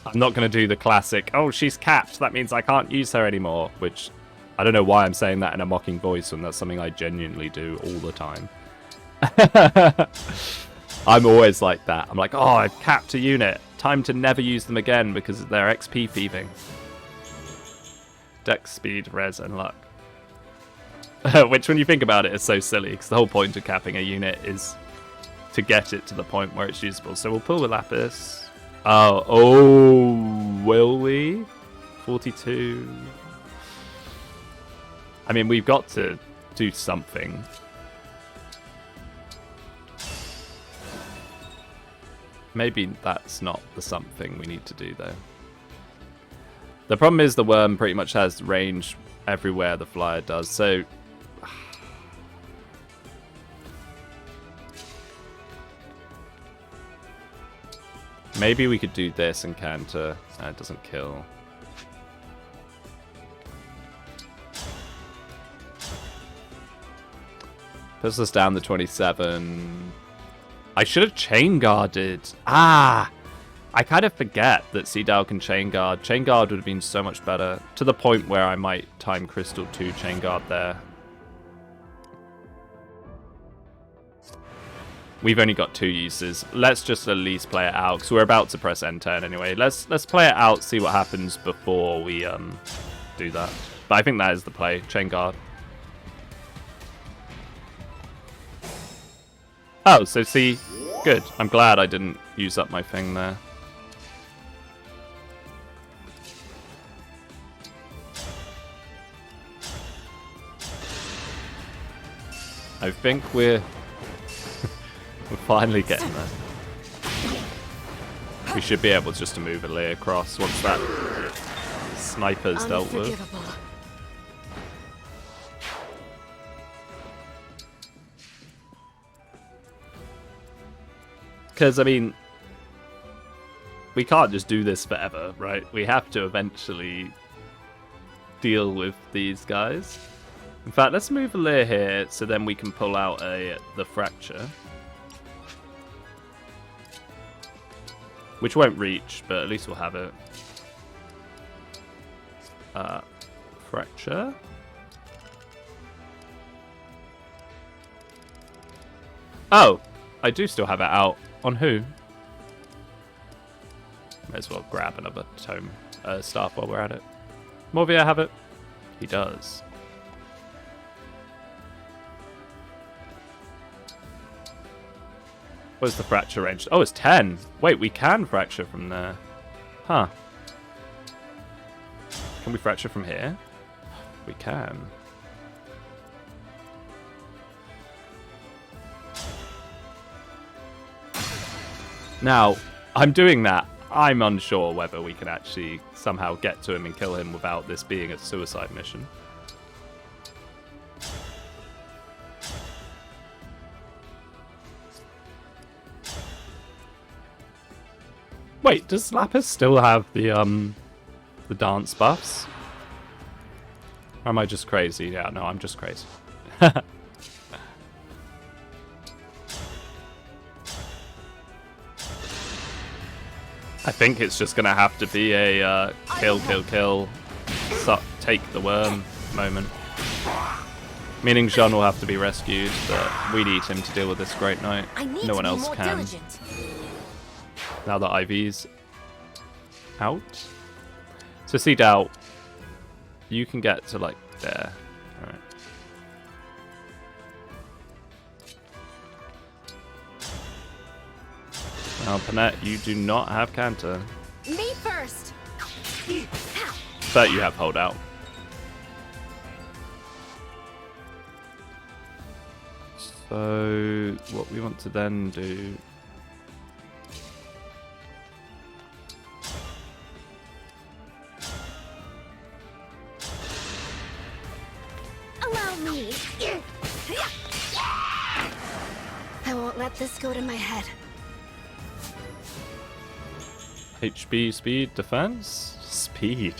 I'm not going to do the classic, oh, she's capped, that means I can't use her anymore, which I don't know why I'm saying that in a mocking voice when that's something I genuinely do all the time. I'm always like that. I'm like, oh, I've capped a unit. Time to never use them again because they're XP thieving. Dex, speed, res, and luck. Which, when you think about it, is so silly because the whole point of capping a unit is to get it to the point where it's usable. So we'll pull the Lapis. Oh, will we? 42. I mean, we've got to do something. Maybe that's not the something we need to do, though. The problem is the worm pretty much has range everywhere the flyer does, so... Maybe we could do this and canter. It doesn't kill. Puts us down to 27. I should have chain guarded. Ah! I kind of forget that Seadow can chain guard. Chain guard would have been so much better. To the point where I might time Crystal to chain guard there. We've only got 2 uses. Let's just at least play it out, because we're about to press N10 anyway. Let's play it out, see what happens before we do that. But I think that is the play. Chain guard. Oh, so see, good. I'm glad I didn't use up my thing there. I think we're finally getting there. We should be able just to move a layer across once that sniper's dealt with. Because, I mean, we can't just do this forever, right? We have to eventually deal with these guys. In fact, let's move a layer here so then we can pull out the fracture. Which won't reach, but at least we'll have it. Fracture. Oh, I do still have it out. On who? May as well grab another tome staff while we're at it. Morvia have it? He does. Where's the fracture range? Oh, it's 10. Wait, we can fracture from there. Huh. Can we fracture from here? We can. Now, I'm doing that. I'm unsure whether we can actually somehow get to him and kill him without this being a suicide mission. Wait, does Lapis still have the dance buffs? Or am I just crazy? Yeah, no, I'm just crazy. I think it's just gonna have to be a kill, take the worm moment. Meaning Jean will have to be rescued, but we need him to deal with this Great Knight. No one else can. Diligent. Now that Ivy's out. So see, Doubt, you can get to like there. Alright. Now, Panette, you do not have Canter. Me first. But you have Holdout. So, what we want to then do... Allow me. I won't let this go to my head. HB, speed, defense? Speed.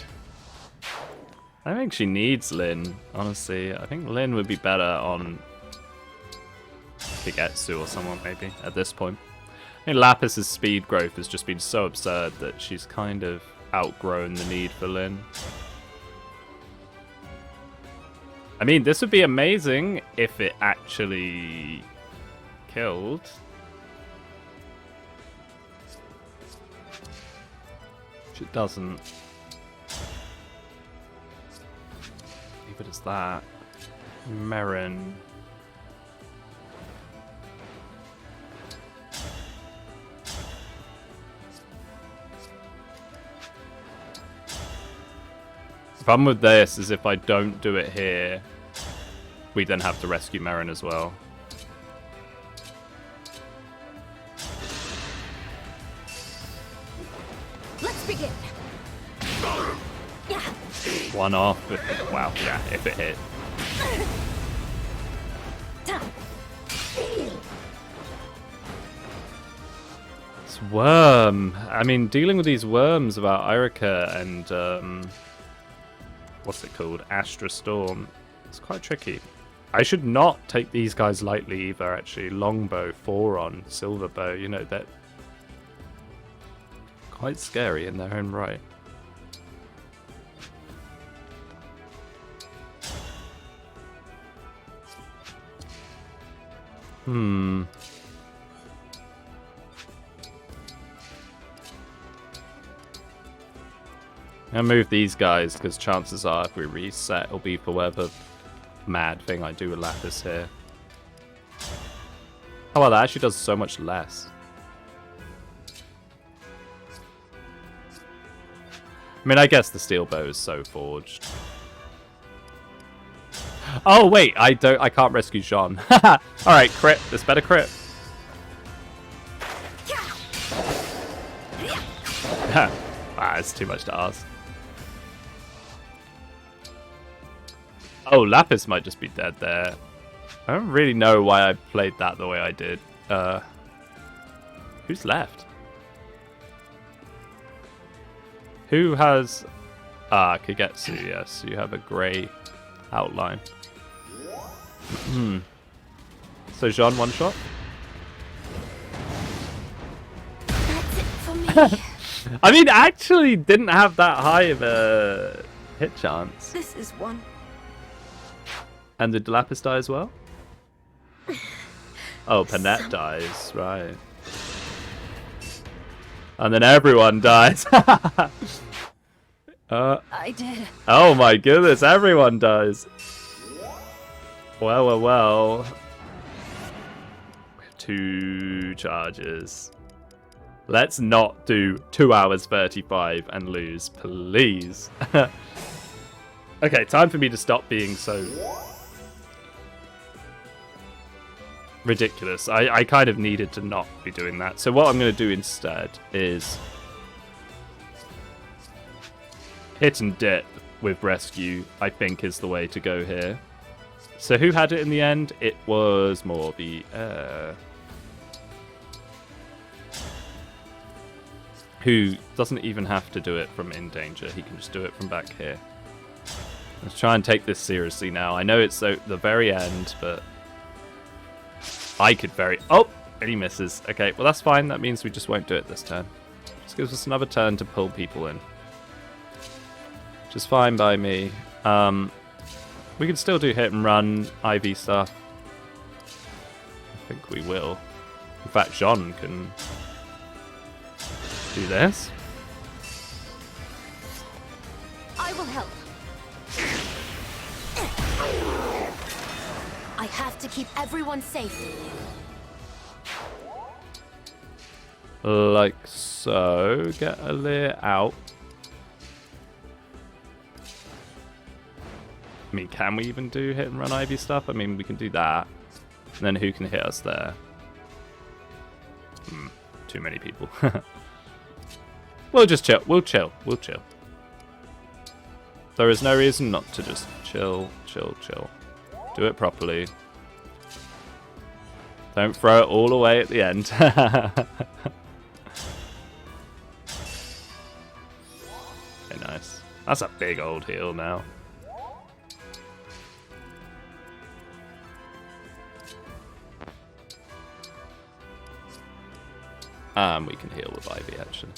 I think she needs Lyn, honestly. I think Lyn would be better on Kigetsu or someone, maybe, at this point. I think Lapis's speed growth has just been so absurd that she's kind of outgrown the need for Lyn. I mean, this would be amazing if it actually killed. Which it doesn't. Leave it as that. Merrin. The problem with this is if I don't do it here, we then have to rescue Merrin as well. Let's begin. Yeah. One off. Wow, yeah, if it hit. It's worm. I mean, dealing with these worms about Irika and what's it called? Astra Storm. It's quite tricky. I should not take these guys lightly either, actually. Longbow, Foron, Silverbow, you know, they're quite scary in their own right. I'll move these guys because chances are if we reset it'll be for whatever mad thing I do with Lapis here. Oh well, that actually does so much less. I mean, I guess the steel bow is so forged. Oh wait, I can't rescue Jean. Alright, crit. This better crit. It's too much to ask. Oh, Lapis might just be dead there. I don't really know why I played that the way I did. Who's left? Who has... Kagetsu, yes. You have a grey outline. So Jean, one shot? That's it for me. I mean, actually didn't have that high of a hit chance. This is one. And did Lapis die as well? Oh, Panette dies, right. And then everyone dies. I did. Oh my goodness, everyone dies. Well. We have 2 charges. Let's not do 2 hours 35 and lose, please. Okay, time for me to stop being so ridiculous. I kind of needed to not be doing that. So what I'm going to do instead is hit and dip with rescue, I think is the way to go here. So who had it in the end? It was Morby. Who doesn't even have to do it from in danger. He can just do it from back here. Let's try and take this seriously now. I know it's the very end, but I could very... Oh! And he misses. Okay, well that's fine. That means we just won't do it this turn. Just gives us another turn to pull people in. Which is fine by me. We can still do hit and run, IV stuff. I think we will. In fact, Jean can do this. I will help. I have to keep everyone safe. Like so. Get a Lear out. I mean, can we even do hit and run Ivy stuff? I mean, we can do that. And then who can hit us there? Too many people. We'll just chill. We'll chill. We'll chill. There is no reason not to just chill, chill, chill. Do it properly. Don't throw it all away at the end. Okay, nice. That's a big old heal now. We can heal with Ivy, actually.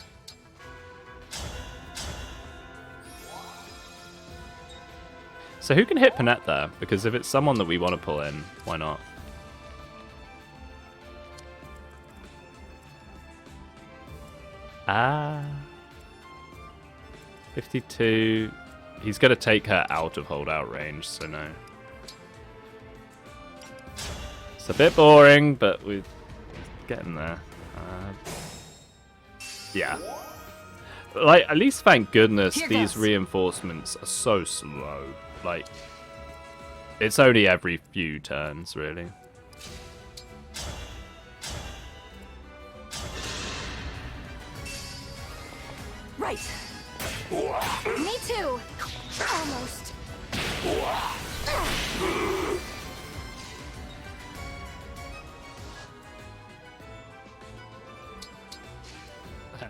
So who can hit Panette there? Because if it's someone that we want to pull in, why not? Ah. 52. He's going to take her out of holdout range, so no. It's a bit boring, but we're getting there. Yeah. Like, at least thank goodness these reinforcements are so slow. Like, it's only every few turns, really. Right. Me too. Almost.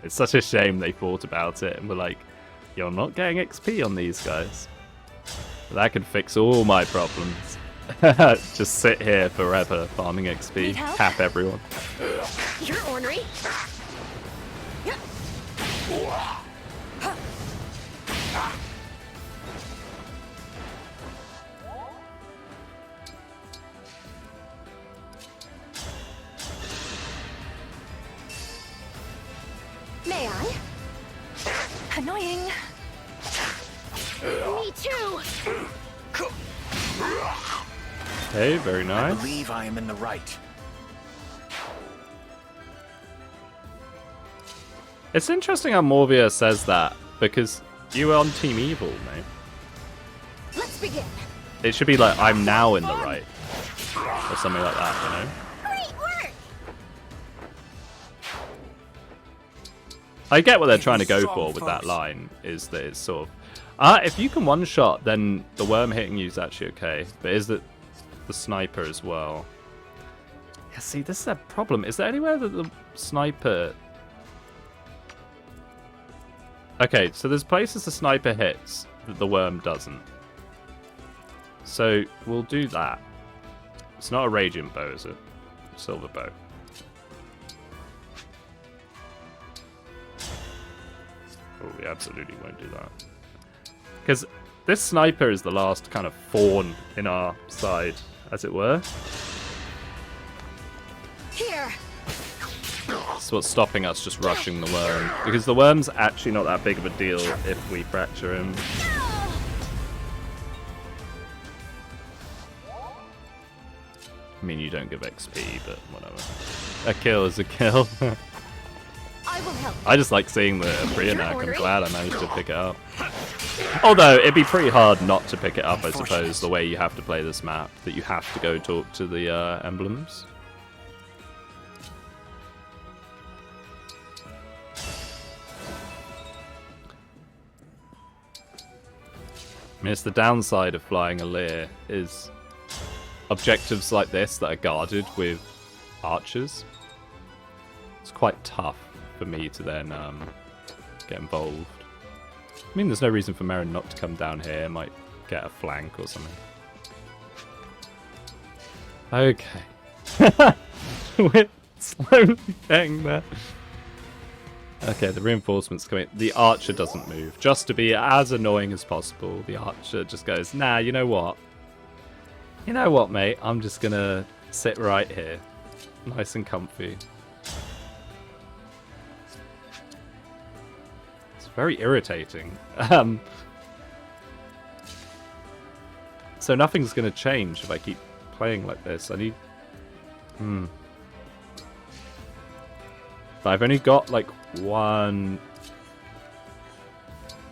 It's such a shame they thought about it and were like, you're not getting XP on these guys. That could fix all my problems. Just sit here forever farming XP, cap everyone. You're ornery. May I? Annoying. Me too. Hey, very I nice. believe I am in the right. It's interesting how Morvia says that, because you were on Team Evil, mate. Let's begin. It should be like, I'm now in the right. Or something like that, you know? Great work. I get what they're trying to go for with that line, is that it's sort of... if you can one-shot, then the worm hitting you is actually okay. But is that the sniper as well? Yeah, see, this is a problem. Is there anywhere that the sniper... Okay, so there's places the sniper hits that the worm doesn't. So we'll do that. It's not a radiant bow, is it? Silver bow. Oh, we absolutely won't do that. Because this sniper is the last kind of thorn in our side, as it were. Here. That's what's stopping us just rushing the worm. Because the worm's actually not that big of a deal if we fracture him. I mean, you don't give XP, but whatever. A kill is a kill. I will help. I just like seeing the Prianak. I'm glad I managed to pick it up. Although, it'd be pretty hard not to pick it up, I suppose, the way you have to play this map. That you have to go talk to the emblems. I mean, it's the downside of flying a Lear, is objectives like this that are guarded with archers. It's quite tough for me to then get involved. I mean, there's no reason for Merrin not to come down here. Might get a flank or something. Okay. We're slowly getting there. Okay, the reinforcements coming. The archer doesn't move. Just to be as annoying as possible, the archer just goes, nah, you know what? You know what, mate? I'm just gonna sit right here. Nice and comfy. It's very irritating. So nothing's gonna change if I keep playing like this. I need... But I've only got, like, one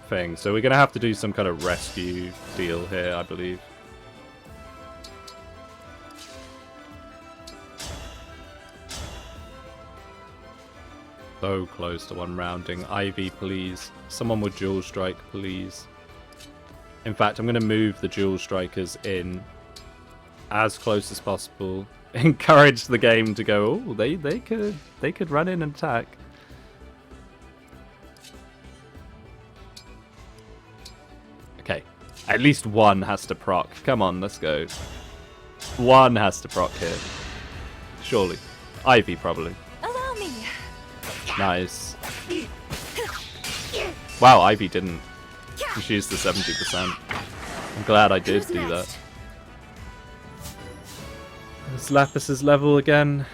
thing. So we're gonna have to do some kind of rescue deal here, I believe. So close to one rounding. Ivy, please. Someone with dual strike, please. In fact, I'm going to move the dual strikers in as close as possible. Encourage the game to go, oh, they could run in and attack. Okay. At least one has to proc. Come on, let's go. One has to proc here. Surely. Ivy, probably. Allow me. Nice. Wow, Ivy didn't. She used the 70%. I'm glad I did do that. Is Lapis's level again?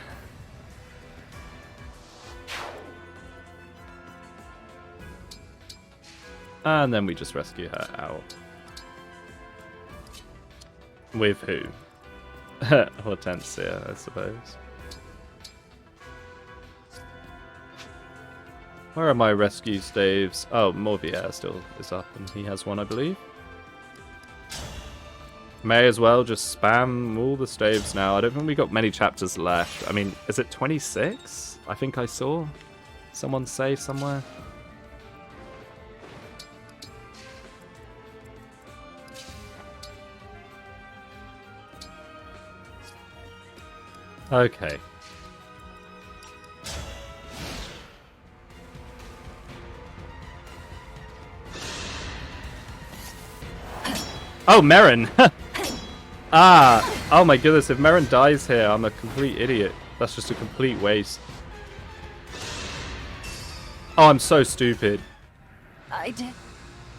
And then we just rescue her out. With who? Hortensia, I suppose. Where are my rescue staves? Oh, Morvier still is up, and he has one, I believe. May as well just spam all the staves now. I don't think we got many chapters left. I mean, is it 26? I think I saw someone say somewhere. Okay. Oh, Merrin! Ah! Oh my goodness, if Merrin dies here, I'm a complete idiot. That's just a complete waste. Oh, I'm so stupid.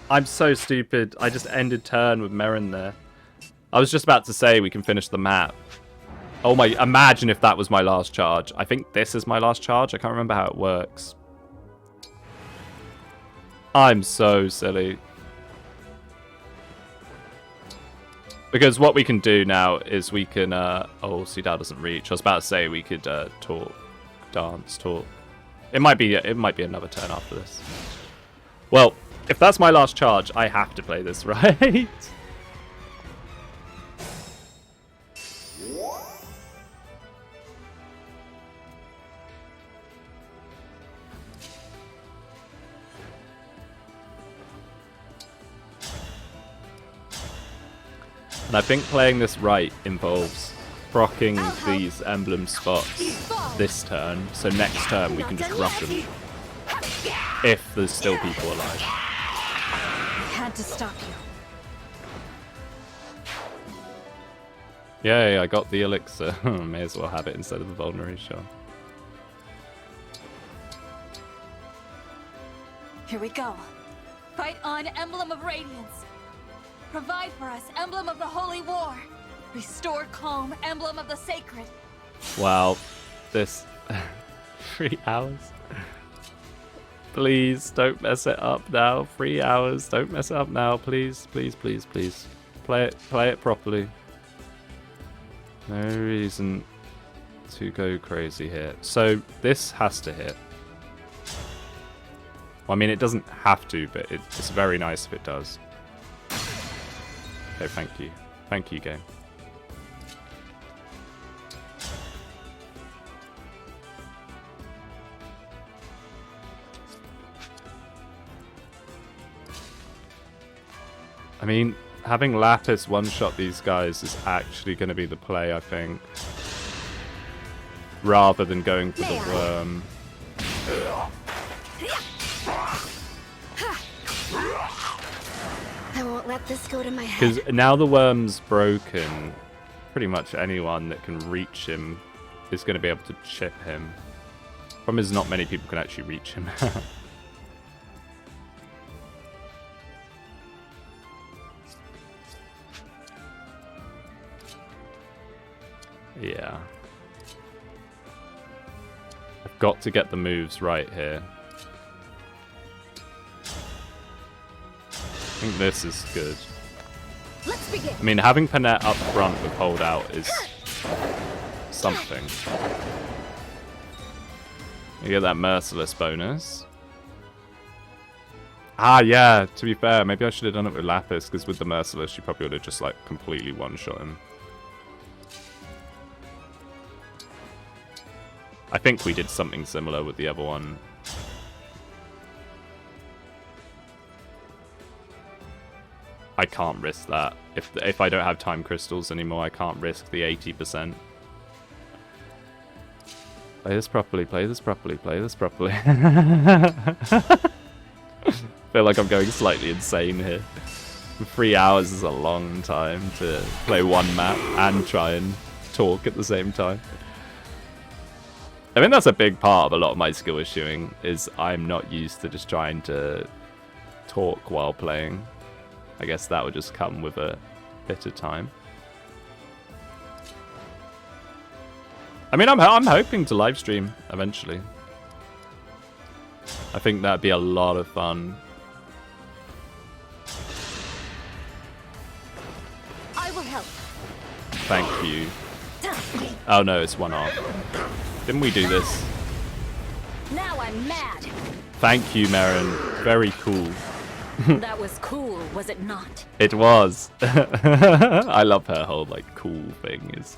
I'm so stupid. I just ended turn with Merrin there. I was just about to say we can finish the map. Oh my, imagine if that was my last charge. I think this is my last charge. I can't remember how it works. I'm so silly. Because what we can do now is we can, oh, Sudal doesn't reach. I was about to say we could talk, dance, talk. It might be another turn after this. Well, if that's my last charge, I have to play this, right? And I think playing this right involves procking these emblem spots this turn, so next turn we can just rush them. If there's still people alive. I had to stop you. Yay, I got the elixir. May as well have it instead of the vulneration. Here we go. Fight on, Emblem of Radiance. Provide for us, Emblem of the Holy War. Restore calm, Emblem of the Sacred. Wow, this 3 hours. Please don't mess it up now. 3 hours. Don't mess it up now, please, please, please, please. Play it properly. No reason to go crazy here. So this has to hit. Well, I mean, it doesn't have to, but it's very nice if it does. Okay, thank you. Thank you, game. I mean, having Lapis one-shot these guys is actually going to be the play, I think. Rather than going for the worm. I won't Can't let this go to my head. Because now the worm's broken, pretty much anyone that can reach him is going to be able to chip him. Problem is, not many people can actually reach him. Yeah. I've got to get the moves right here. I think this is good. Let's begin. I mean, having Panette up front with hold out is something. You get that merciless bonus. Ah, yeah, to be fair, maybe I should have done it with Lapis, because with the merciless, you probably would have just, like, completely one-shot him. I think we did something similar with the other one. I can't risk that. If I don't have time crystals anymore, I can't risk the 80%. Play this properly, play this properly, play this properly. Feel like I'm going slightly insane here. 3 hours is a long time to play one map and try and talk at the same time. I think that's a big part of a lot of my skill issuing, is I'm not used to just trying to talk while playing. I guess that would just come with a bit of time. I mean, I'm hoping to live stream eventually. I think that'd be a lot of fun. I will help. Thank you. Oh no, it's one off. Didn't we do this? Now I'm mad. Thank you, Marin. Very cool. That was cool, was it not? It was. I love her whole, like, cool thing. It's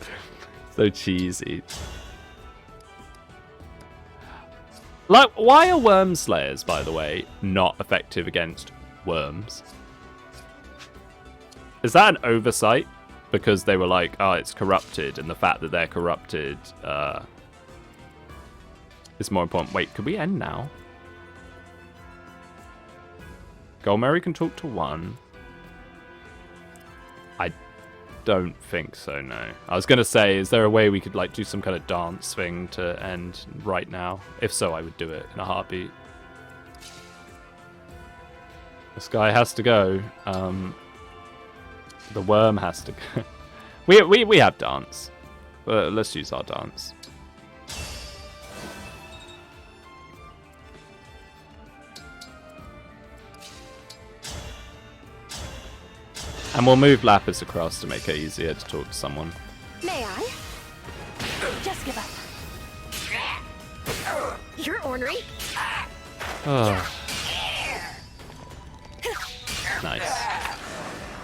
so cheesy. Like, why are worm slayers, by the way, not effective against worms? Is that an oversight? Because they were like, oh, it's corrupted, and the fact that they're corrupted is more important. Wait, could we end now? Golmeri can talk to one. I don't think so, no. I was going to say, is there a way we could like do some kind of dance thing to end right now? If so, I would do it in a heartbeat. This guy has to go. The worm has to go. we have dance. Let's use our dance. And we'll move Lapis across to make it easier to talk to someone. May I? Just give up. You're ornery. Oh. Nice.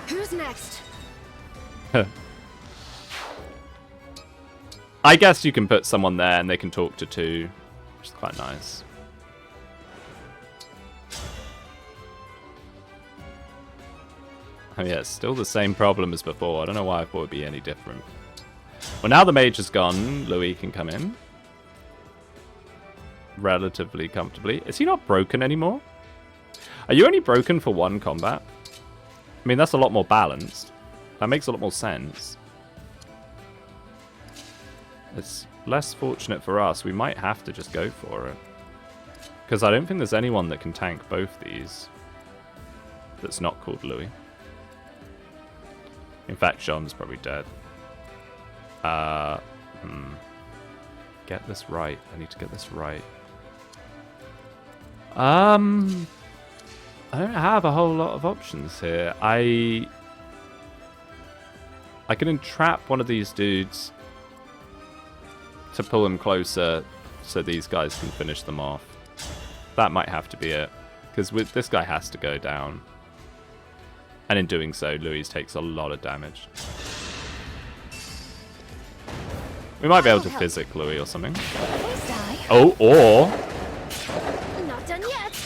Who's next? I guess you can put someone there and they can talk to two, which is quite nice. Oh yeah, it's still the same problem as before. I don't know why I thought it would be any different. Well, now the mage is gone, Louis can come in. Relatively comfortably. Is he not broken anymore? Are you only broken for one combat? I mean, that's a lot more balanced. That makes a lot more sense. It's less fortunate for us. We might have to just go for it. Because I don't think there's anyone that can tank both these that's not called Louis. In fact, Jean's probably dead. Get this right. I need to get this right. I don't have a whole lot of options here. I can entrap one of these dudes to pull him closer so these guys can finish them off. That might have to be it. Because this guy has to go down. And in doing so, Louis takes a lot of damage. We might be able to physic Louis or something. Please die. Oh, or... Not done yet.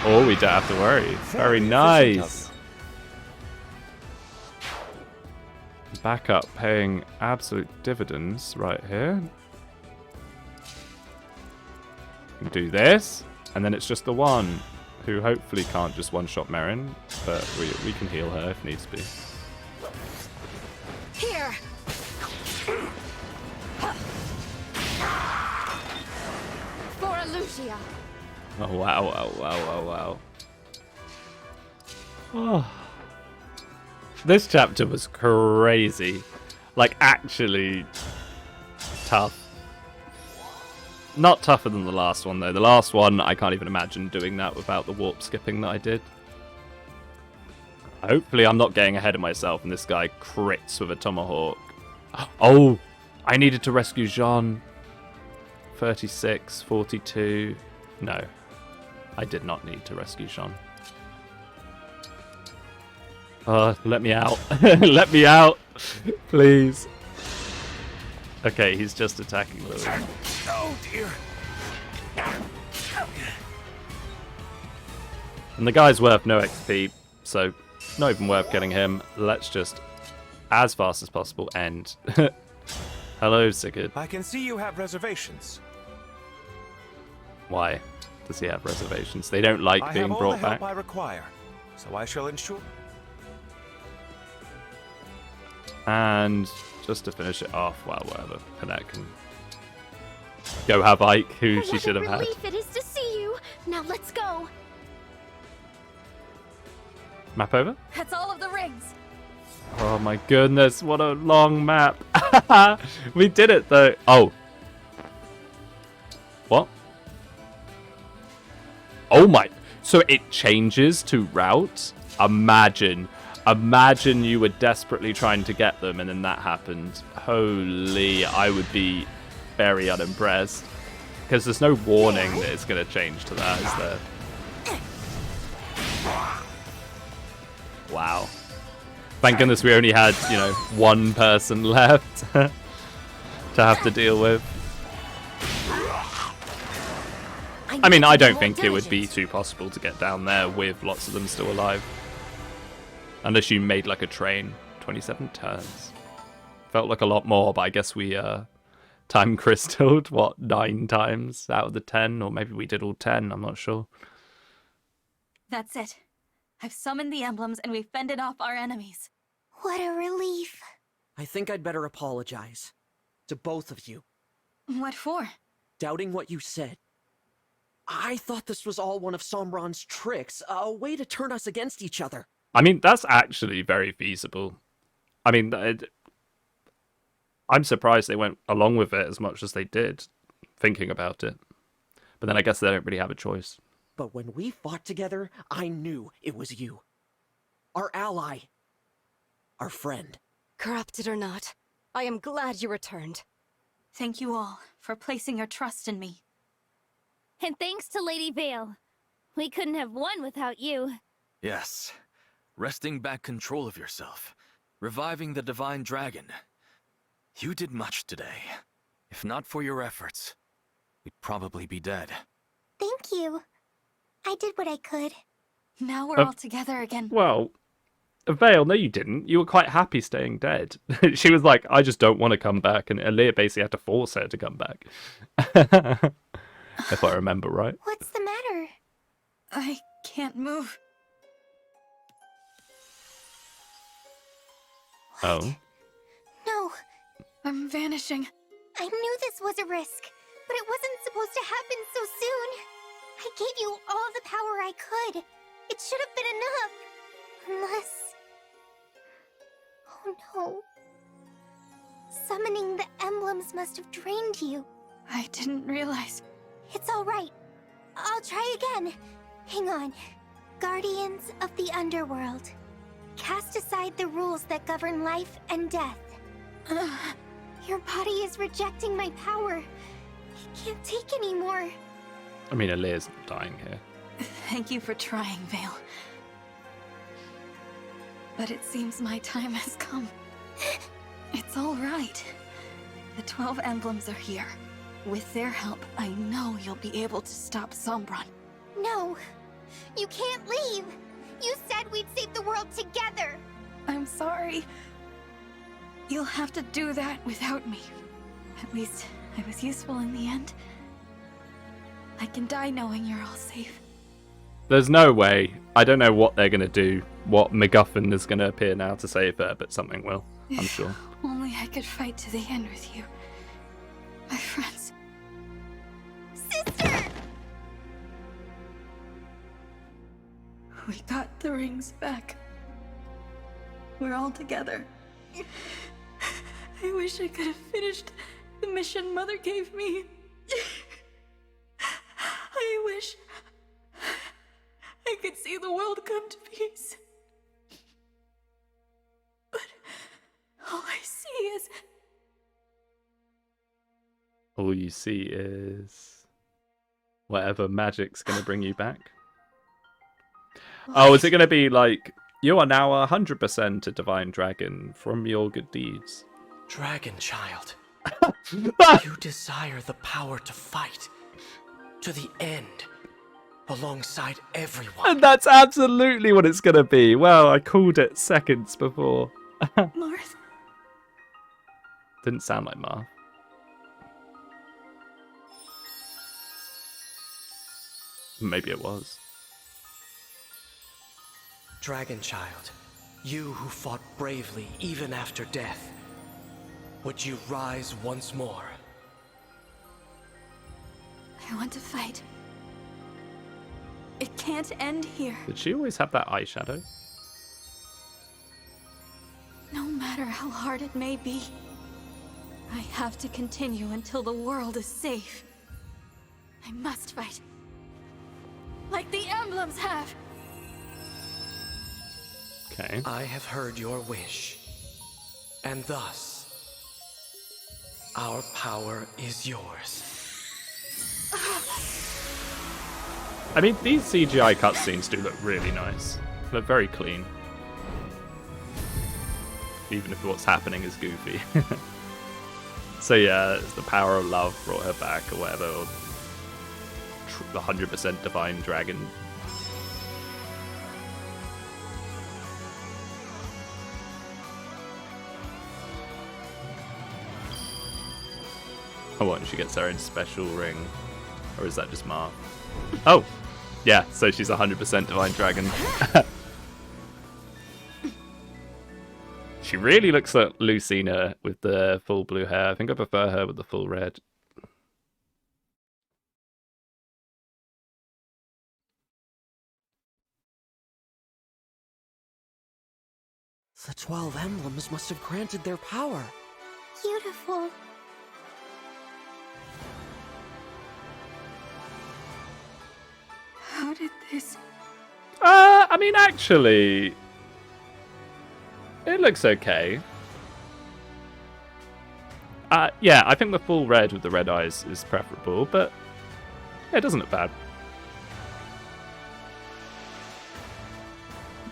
or we don't have to worry. Very nice. Backup paying absolute dividends right here. We can do this, and then it's just the one. who hopefully can't just one-shot Merrin, but we can heal her if needs be. Here! For Lucia. Oh, wow, wow, wow, wow, wow. Oh. This chapter was crazy. Like, actually tough. Not tougher than the last one, though. The last one, I can't even imagine doing that without the warp skipping that I did. Hopefully I'm not getting ahead of myself and this guy crits with a tomahawk. Oh, I needed to rescue Jean. 36, 42. No, I did not need to rescue Jean. Let me out. Let me out. Please. Okay, he's just attacking Louis. Oh dear. And the guy's worth no XP, so not even worth getting him. Let's just, as fast as possible, end. Hello, Sigurd. I can see you have reservations. Why does he have reservations? They don't like I being have all brought the help back. I require, so I shall ensure. And just to finish it off, well, whatever. Panette can go have Ike, who she should have What a had. relief it is to see you. Now let's go. Map over? That's all of the rings. Oh my goodness, what a long map. We did it though. Oh. What? Oh my. So it changes to route? Imagine you were desperately trying to get them and then that happened. Holy, I would be very unimpressed. Because there's no warning that it's going to change to that, is there? Wow. Thank goodness we only had, you know, one person left to have to deal with. I mean, I don't think it would be too possible to get down there with lots of them still alive. Unless you made like a train. 27 turns. Felt like a lot more, but I guess we time crystalled, what, 9 times out of the 10? Or maybe we did all 10, I'm not sure. That's it. I've summoned the emblems and we've fended off our enemies. What a relief. I think I'd better apologize. To both of you. What for? Doubting what you said. I thought this was all one of Sombron's tricks, a way to turn us against each other. I mean, that's actually very feasible. I mean, I'm surprised they went along with it as much as they did, thinking about it. But then I guess they don't really have a choice. But when we fought together, I knew it was you. Our ally. Our friend. Corrupted or not, I am glad you returned. Thank you all for placing your trust in me. And thanks to Lady Vale. We couldn't have won without you. Yes. Wresting back control of yourself. Reviving the Divine Dragon. You did much today. If not for your efforts, we'd probably be dead. Thank you. I did what I could. Now we're all together again. Well, Vale, no you didn't. You were quite happy staying dead. She was like, I just don't want to come back, and Aaliyah basically had to force her to come back. If I remember right. What's the matter? I can't move. Oh. No, I'm vanishing. I knew this was a risk, but it wasn't supposed to happen so soon. I gave you all the power I could. It should have been enough. Unless... Oh no. Summoning the emblems must have drained you. I didn't realize. It's all right. I'll try again. Hang on. Guardians of the Underworld. Cast aside the rules that govern life and death. Your body is rejecting my power. It can't take anymore. I mean, Aaliyah's not dying here. Thank you for trying, Vale. But it seems my time has come. It's all right. The 12 emblems are here. With their help, I know you'll be able to stop Sombron. No. You can't leave. You said we'd save the world together. I'm sorry. You'll have to do that without me. At least, I was useful in the end. I can die knowing you're all safe. There's no way. I don't know what they're going to do, what MacGuffin is going to appear now to save her, but something will, I'm sure. Only I could fight to the end with you. My friends. Sister! We got the rings back. We're all together. I wish I could have finished the mission Mother gave me. I wish I could see the world come to peace. But all I see is... All you see is... whatever magic's going to bring you back. Oh, is it going to be like, you are now 100% a divine dragon from your good deeds? Dragon child, you desire the power to fight to the end alongside everyone. And that's absolutely what it's going to be. Well, I called it seconds before. Marth? Didn't sound like Marth. Maybe it was. Dragon child, you who fought bravely even after death, would you rise once more? I want to fight. It can't end here. Did she always have that eyeshadow? No matter how hard it may be, I have to continue until the world is safe. I must fight. Like the emblems have. Okay. I have heard your wish, and thus, our power is yours. I mean, these CGI cutscenes do look really nice. Look very clean. Even if what's happening is goofy. So yeah, it's the power of love brought her back, or whatever. Or the 100% divine dragon. Oh, what? She gets her own special ring, or is that just Marth? Oh, yeah. So she's 100% divine dragon. She really looks like Lucina with the full blue hair. I think I prefer her with the full red. The 12 emblems must have granted their power. Beautiful. How did this... I mean, actually, it looks okay. Yeah, I think the full red with the red eyes is preferable, but yeah, it doesn't look bad.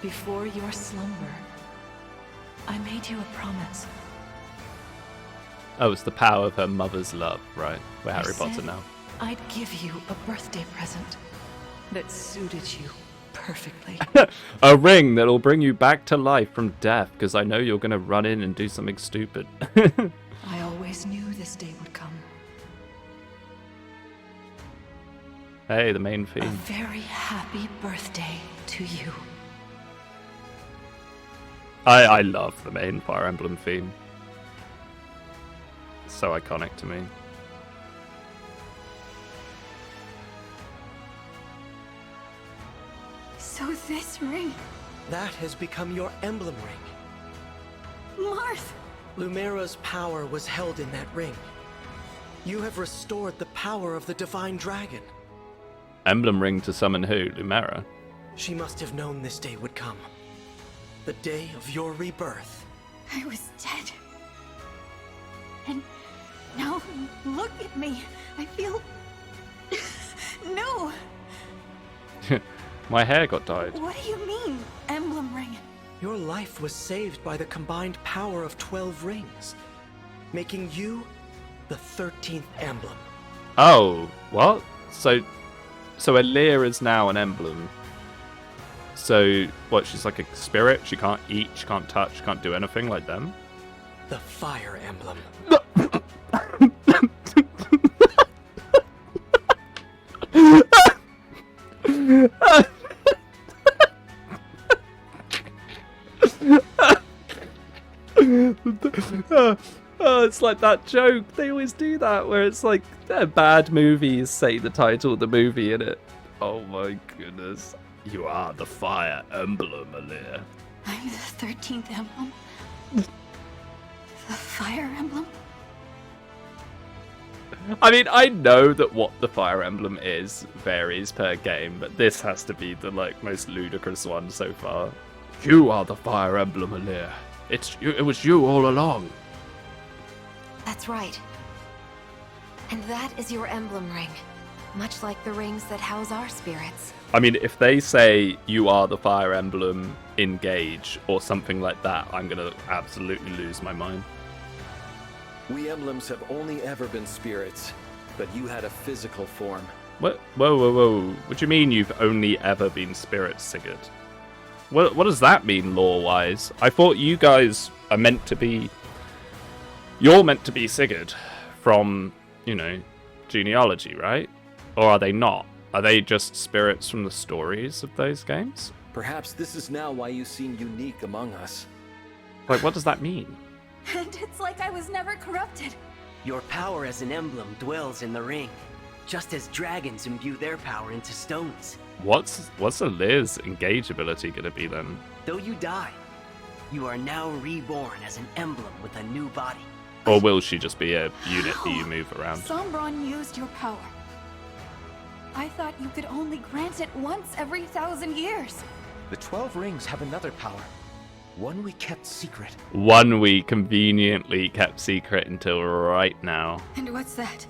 Before your slumber, I made you a promise. Oh, it's the power of her mother's love, right? We're Harry Potter said now. I'd give you a birthday present that suited you perfectly. A ring that'll bring you back to life from death, because I know you're going to run in and do something stupid. I always knew this day would come. Hey, the main A theme. very happy birthday to you. I love the main Fire Emblem theme. So iconic to me. So this ring... That has become your emblem ring. Marth! Lumera's power was held in that ring. You have restored the power of the divine dragon. Emblem ring to summon who? Lumera? She must have known this day would come. The day of your rebirth. I was dead. And now look at me. I feel... No! My hair got dyed. What do you mean, emblem ring? Your life was saved by the combined power of 12 rings, making you the 13th emblem. Oh, what? So Alear is now an emblem. So, what, she's like a spirit? She can't eat, she can't touch, she can't do anything like them? The fire emblem. It's like that joke. They always do that, where it's like bad movies say the title of the movie in it. Oh my goodness. You are the fire emblem, Alear. I'm the 13th emblem? The fire emblem? I mean, I know that what the fire emblem is varies per game, but this has to be the most ludicrous one so far. You are the fire emblem, Alear. It was you all along. That's right. And that is your emblem ring. Much like the rings that house our spirits. I mean, if they say you are the fire emblem, engage, or something like that, I'm gonna absolutely lose my mind. We emblems have only ever been spirits, but you had a physical form. What? Whoa. What do you mean you've only ever been spirits, Sigurd? What does that mean, lore-wise? I thought you guys are meant to be... You're meant to be Sigurd from, genealogy, right? Or are they not? Are they just spirits from the stories of those games? Perhaps this is now why you seem unique among us. What does that mean? And it's like I was never corrupted. Your power as an emblem dwells in the ring, just as dragons imbue their power into stones. What's Alear's engage ability gonna be then? Though you die, you are now reborn as an emblem with a new body. Or will she just be a unit that you move around? Sombron used your power. I thought you could only grant it once every 1,000 years. The 12 rings have another power. One we kept secret. One we conveniently kept secret until right now. And what's that?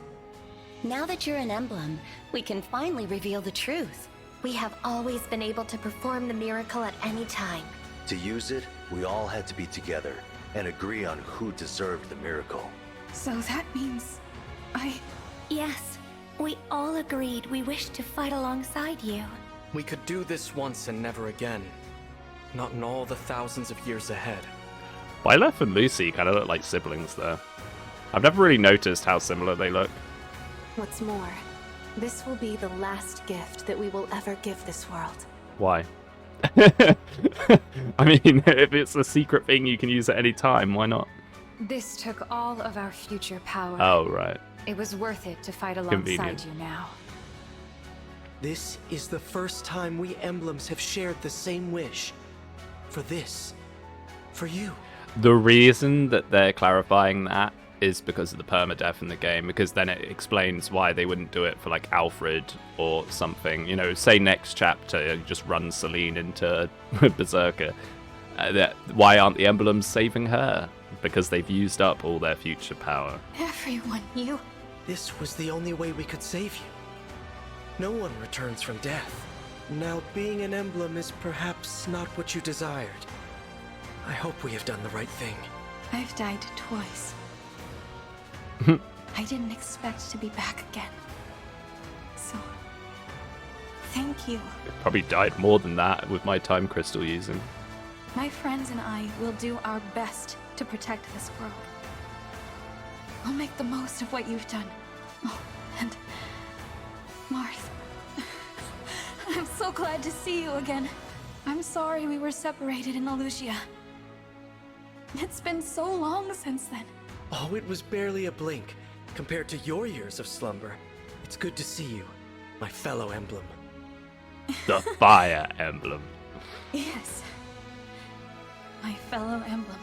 Now that you're an emblem, we can finally reveal the truth. We have always been able to perform the miracle at any time. To use it, we all had to be together and agree on who deserved the miracle. So that means Yes, we all agreed we wished to fight alongside you. We could do this once and never again. Not in all the thousands of years ahead. Byleth and Lucy kind of look like siblings there. I've never really noticed how similar they look. What's more, this will be the last gift that we will ever give this world. Why? I mean, if it's a secret thing you can use at any time, why not? This took all of our future power. Oh, right. It was worth it to fight alongside Convenient. you now. This is the first time we emblems have shared the same wish. For this. For you. The reason that they're clarifying that is because of the permadeath in the game, because then it explains why they wouldn't do it for Alfred or something. Say next chapter, just run Celine into Berserker. Why aren't the emblems saving her? Because they've used up all their future power. everyone knew. This was the only way we could save you. No one returns from death. Now, being an emblem is perhaps not what you desired. I hope we have done the right thing. I've died twice. I didn't expect to be back again. So, thank you. Probably died more than that with my time crystal using. My friends and I will do our best to protect this world. I'll make the most of what you've done. Oh, and Marth. I'm so glad to see you again. I'm sorry we were separated in Alucia. It's been so long since then. Oh, it was barely a blink compared to your years of slumber. It's good to see you, my fellow emblem. The fire emblem. Yes. My fellow emblem.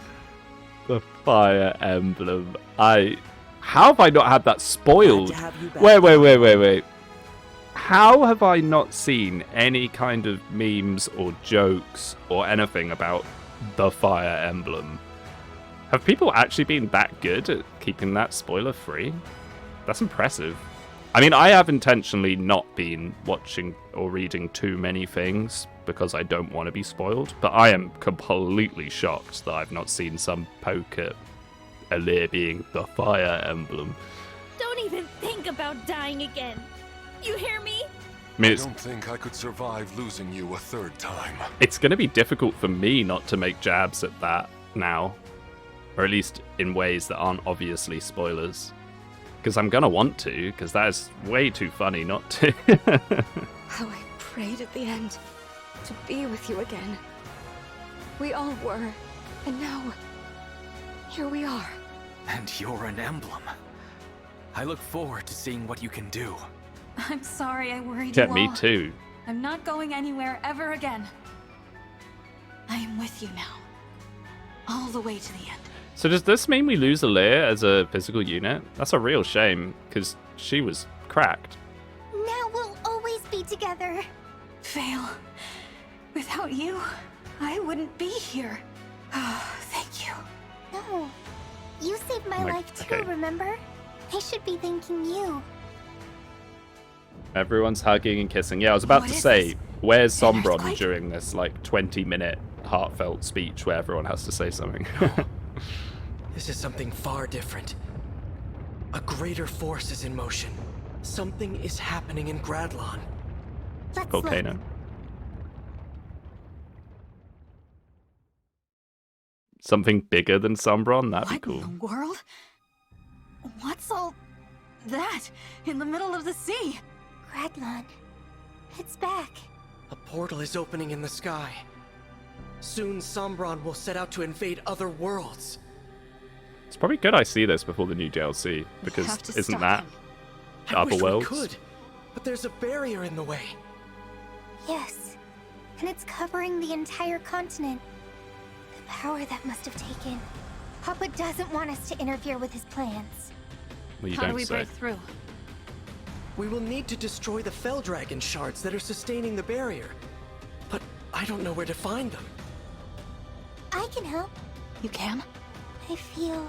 The fire emblem. How have I not had that spoiled? Glad to have you back. Wait. How have I not seen any kind of memes or jokes or anything about the fire emblem? Have people actually been that good at keeping that spoiler free? That's impressive. I mean, I have intentionally not been watching or reading too many things because I don't want to be spoiled, but I am completely shocked that I've not seen some poke at Alear being the fire emblem. Don't even think about dying again. You hear me? I mean, I don't think I could survive losing you a third time. it's going to be difficult for me not to make jabs at that now, or at least in ways that aren't obviously spoilers. Because I'm going to want to, because that is way too funny not to. How I prayed at the end to be with you again. We all were. And now, here we are. And you're an emblem. I look forward to seeing what you can do. I'm sorry I worried Yeah, you all. me too. I'm not going anywhere ever again. I am with you now. All the way to the end. So does this mean we lose Alear as a physical unit? That's a real shame, because she was cracked. Now we'll always be together. Vale, without you, I wouldn't be here. Oh, thank you. No, you saved my life too, okay. remember? I should be thanking you. Everyone's hugging and kissing. Yeah, I was about to say, where's Sombron during this, like, 20-minute heartfelt speech where everyone has to say something? This is something far different. A greater force is in motion. Something is happening in Gradlon. Let's Volcano. look. Something bigger than Sombron? That'd be cool. What in the world? What's all that in the middle of the sea? Gradlon. It's back. A portal is opening in the sky. Soon Sombron will set out to invade other worlds. It's probably good I see this before the new DLC, because isn't that I other wish worlds? we could, but there's a barrier in the way. Yes, and it's covering the entire continent. The power that must have taken. Papa doesn't want us to interfere with his plans. Well, you How do don't we say. break through? We will need to destroy the Fell Dragon shards that are sustaining the barrier. But I don't know where to find them. I can help. You can? I feel...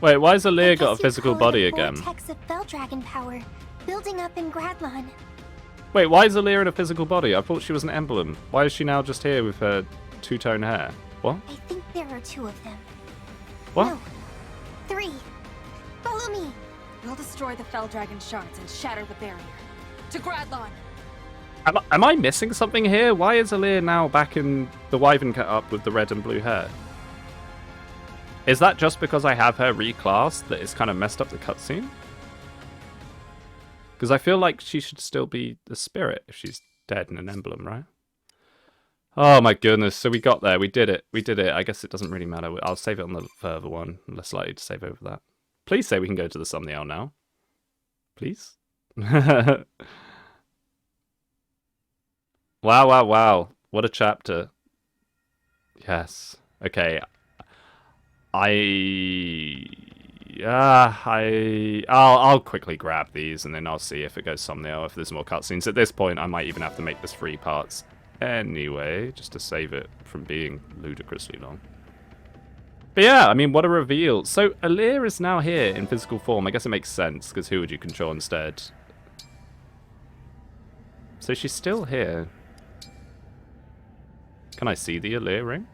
Wait, why has Alear I got a guess you'd physical call it body a again? vortex of Fell Dragon power, building up in Gradlon. Wait, why is Alear in a physical body? I thought she was an emblem. Why is she now just here with her two-tone hair? What? I think there are 2 of them. What? No, 3. Follow me. We'll destroy the Fell Dragon shards and shatter the barrier. To Gradlon! Am I missing something here? Why is Alear now back in the Wyvern cut up with the red and blue hair? Is that just because I have her reclassed that it's kind of messed up the cutscene? Because I feel like she should still be a spirit if she's dead in an emblem, right? Oh my goodness, so we got there, we did it. I guess it doesn't really matter. I'll save it on the further one. I'm less likely to save over that. Please say we can go to the thumbnail now. Please? Wow. What a chapter. Yes. Okay. I'll quickly grab these and then I'll see if it goes thumbnail, if there's more cutscenes. At this point, I might even have to make this 3 parts anyway, just to save it from being ludicrously long. But yeah, I mean, what a reveal. So, Alear is now here in physical form. I guess it makes sense, because who would you control instead? So she's still here. Can I see the Alear ring?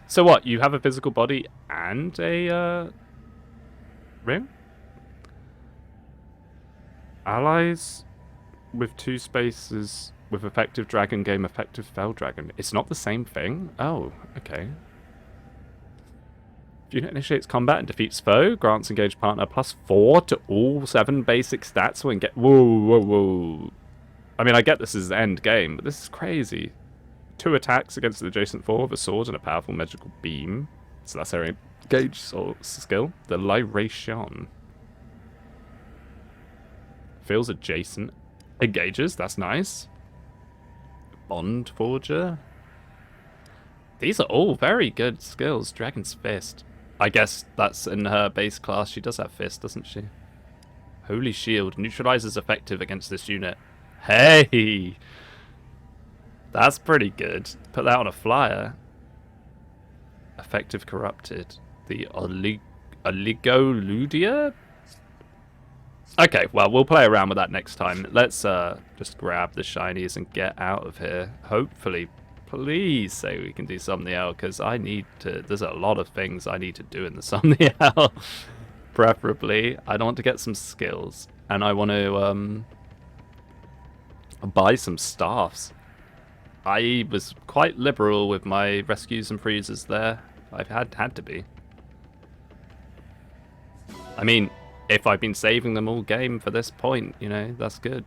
So what, you have a physical body and a ring? Allies with 2 spaces with effective dragon game effective fell dragon. It's not the same thing? Oh, okay. If unit initiates combat and defeats foe, grants engaged partner +4 to all 7 basic stats when get... Whoa. I mean, I get this is the end game, but this is crazy. 2 attacks against an adjacent 4 with a sword and a powerful magical beam. So that's her engaged skill. The Lyration. Feels adjacent. Engages, that's nice. Bond Forger. These are all very good skills. Dragon's Fist. I guess that's in her base class. She does have Fist, doesn't she? Holy Shield. Neutralizes effective against this unit. Hey! That's pretty good. Put that on a flyer. Effective Corrupted. The Oligoludia? Okay, well, we'll play around with that next time. Let's just grab the shinies and get out of here. Hopefully, please say we can do thumbnail, because I need to... There's a lot of things I need to do in the thumbnail. Preferably. I want to get some skills. And I want to buy some staffs. I was quite liberal with my rescues and freezes there. I've had to be. I mean... If I've been saving them all game for this point, you know, that's good.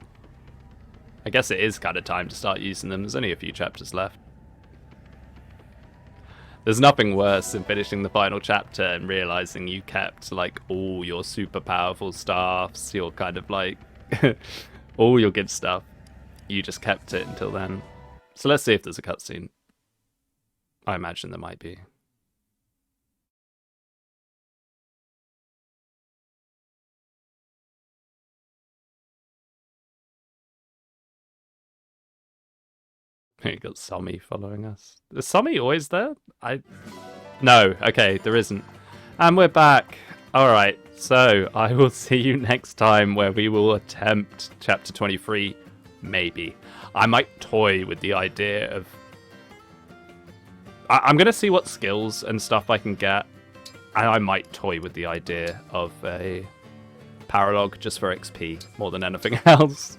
I guess it is kind of time to start using them. There's only a few chapters left. There's nothing worse than finishing the final chapter and realizing you kept like all your super powerful staffs, your kind of like all your good stuff. You just kept it until then. So let's see if there's a cutscene. I imagine there might be. You got Somi following us. Is Somi always there? No, okay, there isn't. And we're back. Alright, so I will see you next time where we will attempt chapter 23. Maybe. I might toy with the idea of... I'm going to see what skills and stuff I can get. And I might toy with the idea of a paralogue just for XP more than anything else.